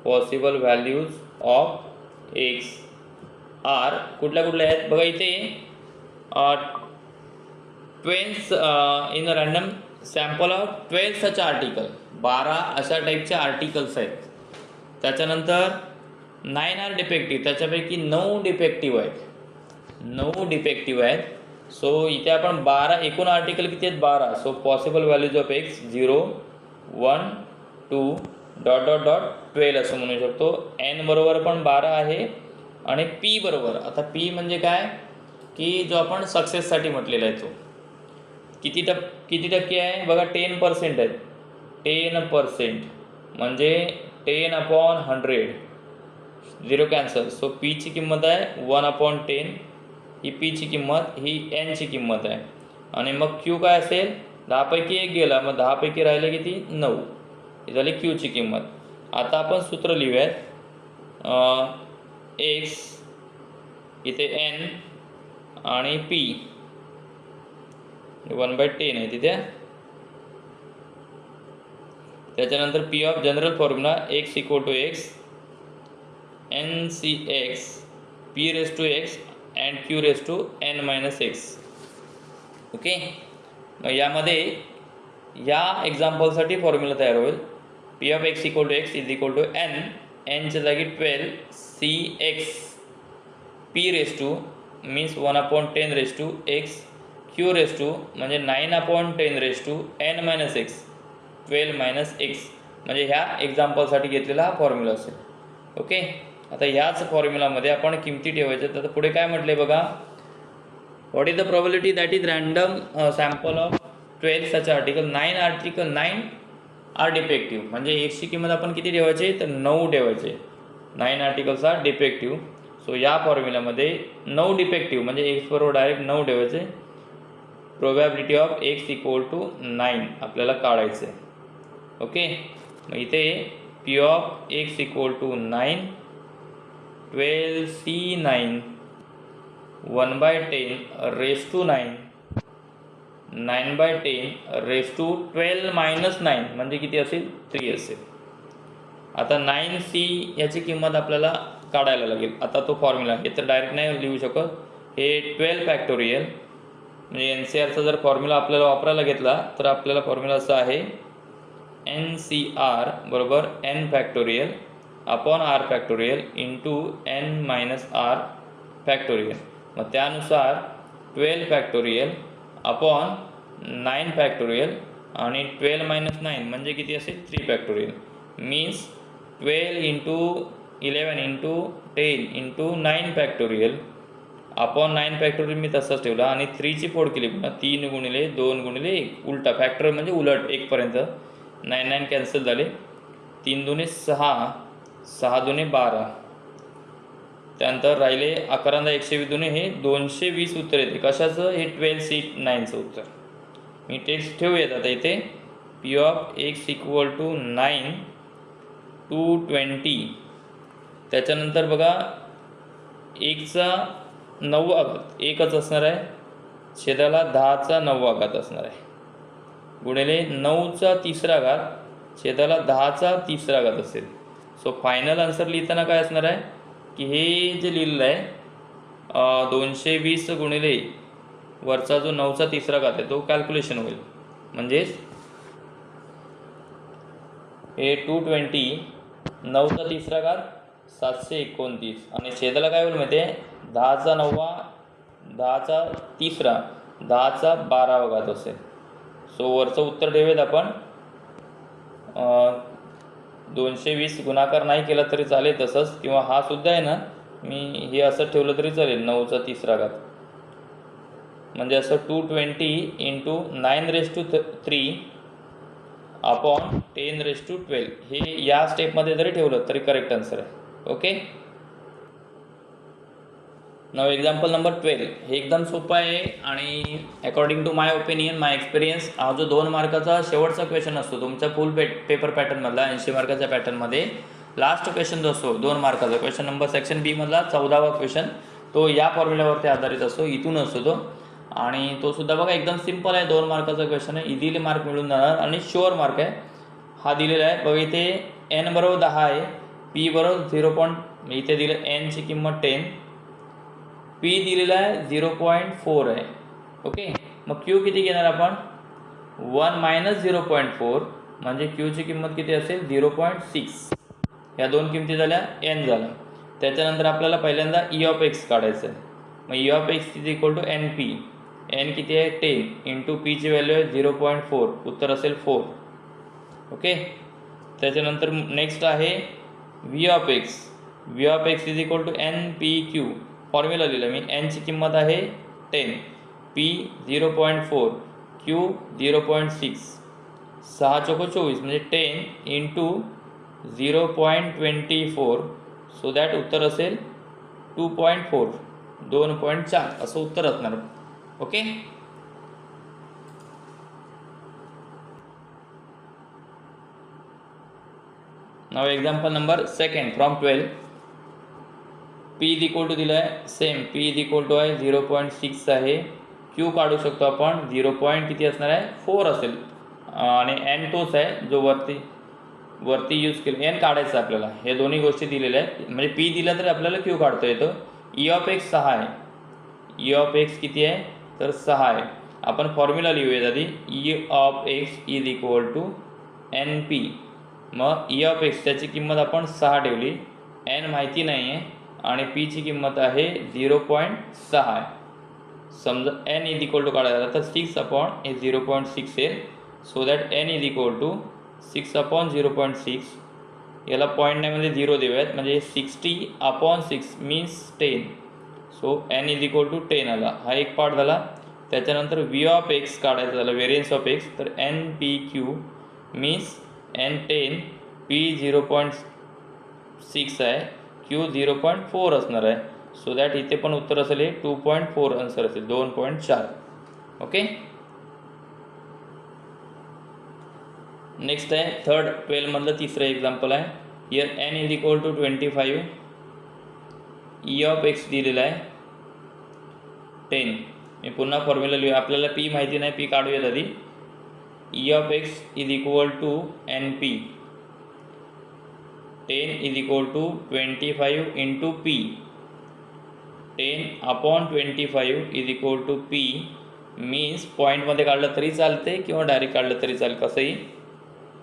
possible values of x are कुठल्या कुठल्या आहेत बघा. इथे twins in a random sample of 12 such article, 12 अशा टाईपचे articles आहेत. त्याच्यानंतर 9 आर डिफेक्टिव्ह, त्याच्यापैकी 9 डिफेक्टिव्ह आहेत, 9 डिफेक्टिव्ह आहेत. सो इथे आपण 12, एकूण आर्टिकल किती आहेत 12. So possible values of x 0 1 2 dot dot dot 12 असं म्हणू शकतो. एन बरोबर पण 12 आहे आणि पी बरोबर, आता पी म्हणजे काय की जो आपण सक्सेससाठी म्हटलेला आहे तो किती टक्के आहे बघा, 10% आहे. 10% म्हणजे 10/100, 0 कॅन्सल. सो पीची किंमत आहे 1/10. ही पीची किंमत, ही एनची किंमत आहे. आणि मग क्यू काय असेल, 10 पैकी 1 गेला, मग 10 पैकी राहिले किती 9, ही झाली क्यूची किंमत. आता आपण सूत्र लिहूयात. एक्स इथे एन आणि पी 1/10 आहे तिथे. त्याच्यानंतर p of general formula x equal to x N C x P raise to x and Q raise to N minus x. Okay, मग यामध्ये या एक्झाम्पलसाठी फॉर्म्युला तयार होईल. P of x equal to x is equal to n, एनच्या जागी 12 c x P raise to means 1/10 raise to x Q raise to म्हणजे 9/10 raise to N minus x 12 minus x, म्हणजे ह्या एक्झाम्पलसाठी घेतलेला हा फॉर्म्युला असेल. ओके, आता ह्याच फॉर्म्युलामध्ये आपण किमती ठेवायच्या. तर पुढे काय म्हटले बघा, what is the probability that is random sample of 12 such article, 9 are defective. म्हणजे एक्सची किंमत आपण किती ठेवायची तर 9 ठेवायचे, 9 आर्टिकल्स आर डिफेक्टिव्ह. सो या फॉर्म्युलामध्ये 9 डिफेक्टिव्ह म्हणजे एक्स बरोबर डायरेक्ट 9 ठेवायचे. Probability of x equal to 9 आपल्याला काढायचं आहे. ओके, मग इथे P of x equal to 9 12c9 1/10 raise to 9 9/10 raise to 12 minus 9 म्हणजे किती असेल 3 असेल. आता 9c याची किंमत आपल्याला काढायला लागेल. आता तो फॉर्म्युला हे तर डायरेक्ट नाही लिहू शकत, हे 12 फॅक्टोरियल म्हणजे एन सी आरचा जर फॉर्म्युला आपल्याला वापरायला घेतला तर आपल्याला फॉर्म्युला असा आहे एन सी आर बरोबर N factorial upon R factorial into N minus R factorial. मग त्यानुसार 12 फॅक्टोरियल अपॉन 9 फॅक्टोरियल आणि 12 मायनस 9 म्हणजे किती असेल 3 factorial. Means 12 into 11 into 10 into 9 factorial upon 9 factorial मी तसंच ठेवला आणि 3ची फोड केली पुन्हा 3 गुणिले 2 गुणिले 1 उलटा फॅक्टर म्हणजे उलट 1पर्यंत 9 कॅन्सल झाले. 3 दुने 6 6 दुने 12 त्यानंतर राहिले 11 120 दुने हे 220 उत्तर येते. कशाचं हे 12c9चं उत्तर. मी टेक्स्ट ठेवूयात आता इथे P of x equal to 9 220. त्याच्यानंतर बघा 1चा 9वा घात 1च असणार आहे, छेदाला 10चा 9वा घात असणार आहे गुणिले 9चा 3रा घात छेदाला 10चा 3रा घात असेल. सो फायनल आन्सर लिहिताना काय असणार आहे की हे जे लिहिलेलं आहे 220 गुणिले वरचा जो 9चा 3रा घात आहे तो कॅल्क्युलेशन होईल. म्हणजेच हे 220 9चा 3रा घात 729 आणि छेदाला काय होईल माहिती आहे 10चा 9वा 10चा 3रा 10चा 12वा घात असेल. सो वरचं उत्तर ठेवूयात आपण 220 गुणाकार नाही केला तरी चालेल तसंच, किंवा हा सुद्धा आहे ना मी हे असं ठेवलं तरी चालेल 9चा 3रा घात म्हणजे असं 220 into 9 raise to 3 upon 10 raise to 12 हे या स्टेपमध्ये जरी ठेवलं तरी करेक्ट आन्सर आहे. ओके, नाव एक्झाम्पल नंबर 12 हे एकदम सोपं आहे आणि according to my opinion my experience हा जो 2 मार्काचा शेवटचा क्वेश्चन असतो तुमच्या फुल पेपर पॅटर्नमधला 80 मार्काच्या पॅटर्नमध्ये लास्ट क्वेश्चन जो असतो 2 मार्काचा क्वेश्चन नंबर सेक्शन बी मधला 14वा क्वेश्चन तो या फॉर्म्युल्यावरती आधारित असतो, इथून असतो तो. आणि तो सुद्धा बघा एकदम सिम्पल आहे, 2 मार्काचा क्वेश्चन आहे, इझिली मार्क मिळून जाणार आणि शुअर मार्क आहे. हा दिलेला आहे बघा इथे एन बरोबर 10 आहे, पी बरोबर 0. इथे दिलं एनची किंमत 10, पी दिलेला आहे 0.4 आहे. ओके, मग क्यू किती घेणार आपण 1 मायनस 0.4 म्हणजे क्यूची किंमत किती असेल 0.6. ह्या दोन किमती झाल्या एन झाला. त्याच्यानंतर आपल्याला पहिल्यांदा ई ऑफ एक्स काढायचं आहे. मग E of x is equal to N P. N किती आहे 10 इंटू पीची व्हॅल्यू आहे 0.4. उत्तर असेल 4. ओके. त्याच्यानंतर नेक्स्ट आहे V of x. V of x is equal to N P Q. Formula लिहिलं मी. एनची किंमत आहे 10, पी 0.4, क्यू 0.6. 6 चौको 24 म्हणजे 10 इंटू 0.24. सो दॅट उत्तर असेल 2.4, 2.4 असं उत्तर असणार. Okay. Now example number second from 12. P is equal to दिलं आहे same. P is equal to आहे 0.6 आहे. क्यू काढू शकतो आपण 0. किती असणार आहे 4 असेल. आणि एन तोच आहे जो वरती यूज केलं. एन काढायचं आपल्याला. हे दोन्ही गोष्टी दिलेल्या आहेत. म्हणजे पी दिला तर आपल्याला क्यू काढता येतो. ई ऑफ एक्स 6 आहे. ई ऑफ एक्स किती आहे तर 6 आहे. आपण फॉर्म्युला लिहूयात आधी. E of x is equal to N P. मग ई ऑफ एक्स त्याची किंमत आपण 6 ठेवली. एन माहिती नाही आहे आणि पीची किंमत आहे 0.6 आहे. समजा एन इज इक्वल टू काढायला तर 6 अपॉन हे 0.6 येईल. So that N is equal to 6 upon 0.6. याला पॉईंट नाही म्हणजे 0 देऊयात. म्हणजे 60 upon 6 means 10. So N is equal to 10 आला. हा एक पार्ट झाला. त्याच्यानंतर व्ही ऑफ एक्स काढायचं झालं व्हेरियन्स ऑफ एक्स. तर N P Q means N 10, P 0.6 आहे, क्यू 0.4 असणार आहे. सो दॅट इथे पण उत्तर असेल हे 2.4 आन्सर असेल 2.4. ओके. नेक्स्ट आहे थर्ड 12 मधलं तिसरं एक्झाम्पल आहे. Here N is equal to 25. E of x दिलेला आहे 10. मी पुन्हा फॉर्म्युला लिहू. आपल्याला पी माहिती नाही, पी काढूयात आधी. E of x is equal to N P. 10 is equal to 25 into P. 10 upon 25 is equal to P. Means पॉईंटमध्ये काढलं तरी चालते किंवा डायरेक्ट काढलं तरी चालेल. कसंही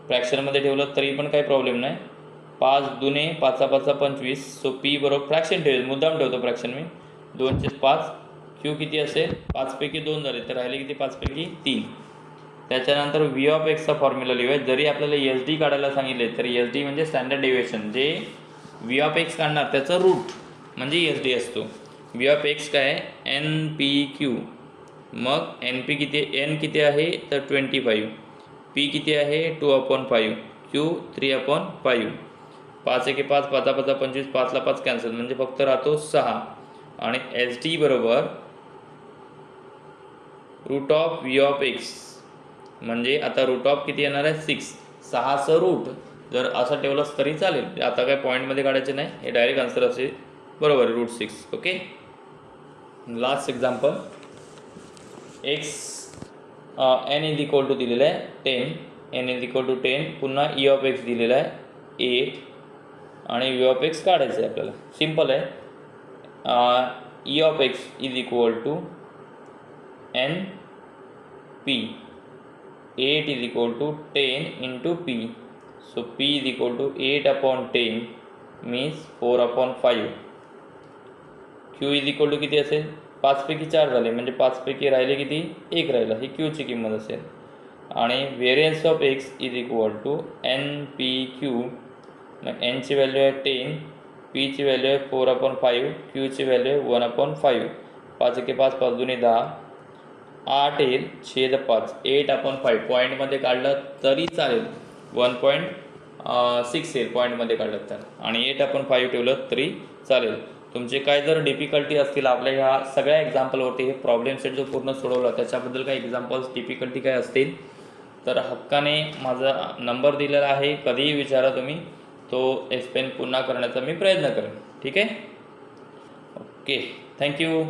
फ्रॅक्शनमध्ये ठेवलं तरी पण काही प्रॉब्लेम नाही. 5 दुने 5 5 25. सो पी बरोबर फ्रॅक्शन ठेवेल. मुद्दाम ठेवतो फ्रॅक्शन मी. 2/5. क्यू किती असेल 5 पैकी 2 झाले तर राहिले किती 5 पैकी 3. त्याच्यानंतर व्ही ऑफ एक्सचा फॉर्म्युला लिहूया. जरी आपल्याला एस डी काढायला सांगितले तर एस डी म्हणजे स्टँडर्ड डेविएशन. जे व्ही ऑफ एक्स काढणार त्याचं रूट म्हणजे एस डी असतो. व्ही ऑफ एक्स काय आहे एन पी क्यू. मग एन पी किती एन किती आहे तर 25. पी किती आहे 2/5. क्यू 3/5. 5 1 5 5 5 25. 5 ला 5 कॅन्सल म्हणजे फक्त राहतो 6. आणि एस डी बरोबर root of V of x. म्हणजे आता रूट ऑफ किती येणार आहे 6. 6चं रूट जर असं ठेवलंच तरी चालेल. आता काय पॉईंटमध्ये काढायचे नाही. हे डायरेक्ट आन्सर असेल बरोबर root 6. Okay. Last example. X N is equal to दिलेलं आहे 10. N is equal to 10. पुन्हा ई ऑफ एक्स दिलेला आहे 8 आणि व्ही ऑफ एक्स काढायचं आहे आपल्याला. सिम्पल आहे. E of x is equal to N P. 8 is equal to 10 into P. So P is equal to 8/10 means 4/5. Q is equal to किती असेल 5 पैकी 4 झाले म्हणजे 5 पैकी राहिले किती 1 राहिला. ही क्यूची किंमत असेल. आणि variance of x is equal to N P Q. मग एनची व्हॅल्यू आहे 10, पीची व्हॅल्यू आहे 4/5, क्यूची व्हॅल्यू आहे 1/5. 5 1 5 5 2 10. 8 येईल छेद 5. 8/5 पॉईंटमध्ये काढलं तरी चालेल. 1.6 येईल पॉईंटमध्ये काढलं तर. आणि 8/5 ठेवलं तरी चालेल. तुमचे काय जर डिफिकल्टी असतील आपल्या ह्या सगळ्या एक्झाम्पलवरती हे प्रॉब्लेम सेट जो पूर्ण सोडवला त्याच्याबद्दल काही एक्झाम्पल्स डिफिकल्टी काय असतील तर हक्काने माझा नंबर दिलेला आहे. कधीही विचारा तुम्ही. तो एक्सप्लेन पुन्हा करण्याचा मी प्रयत्न करेन. ठीक आहे. ओके. थँक्यू.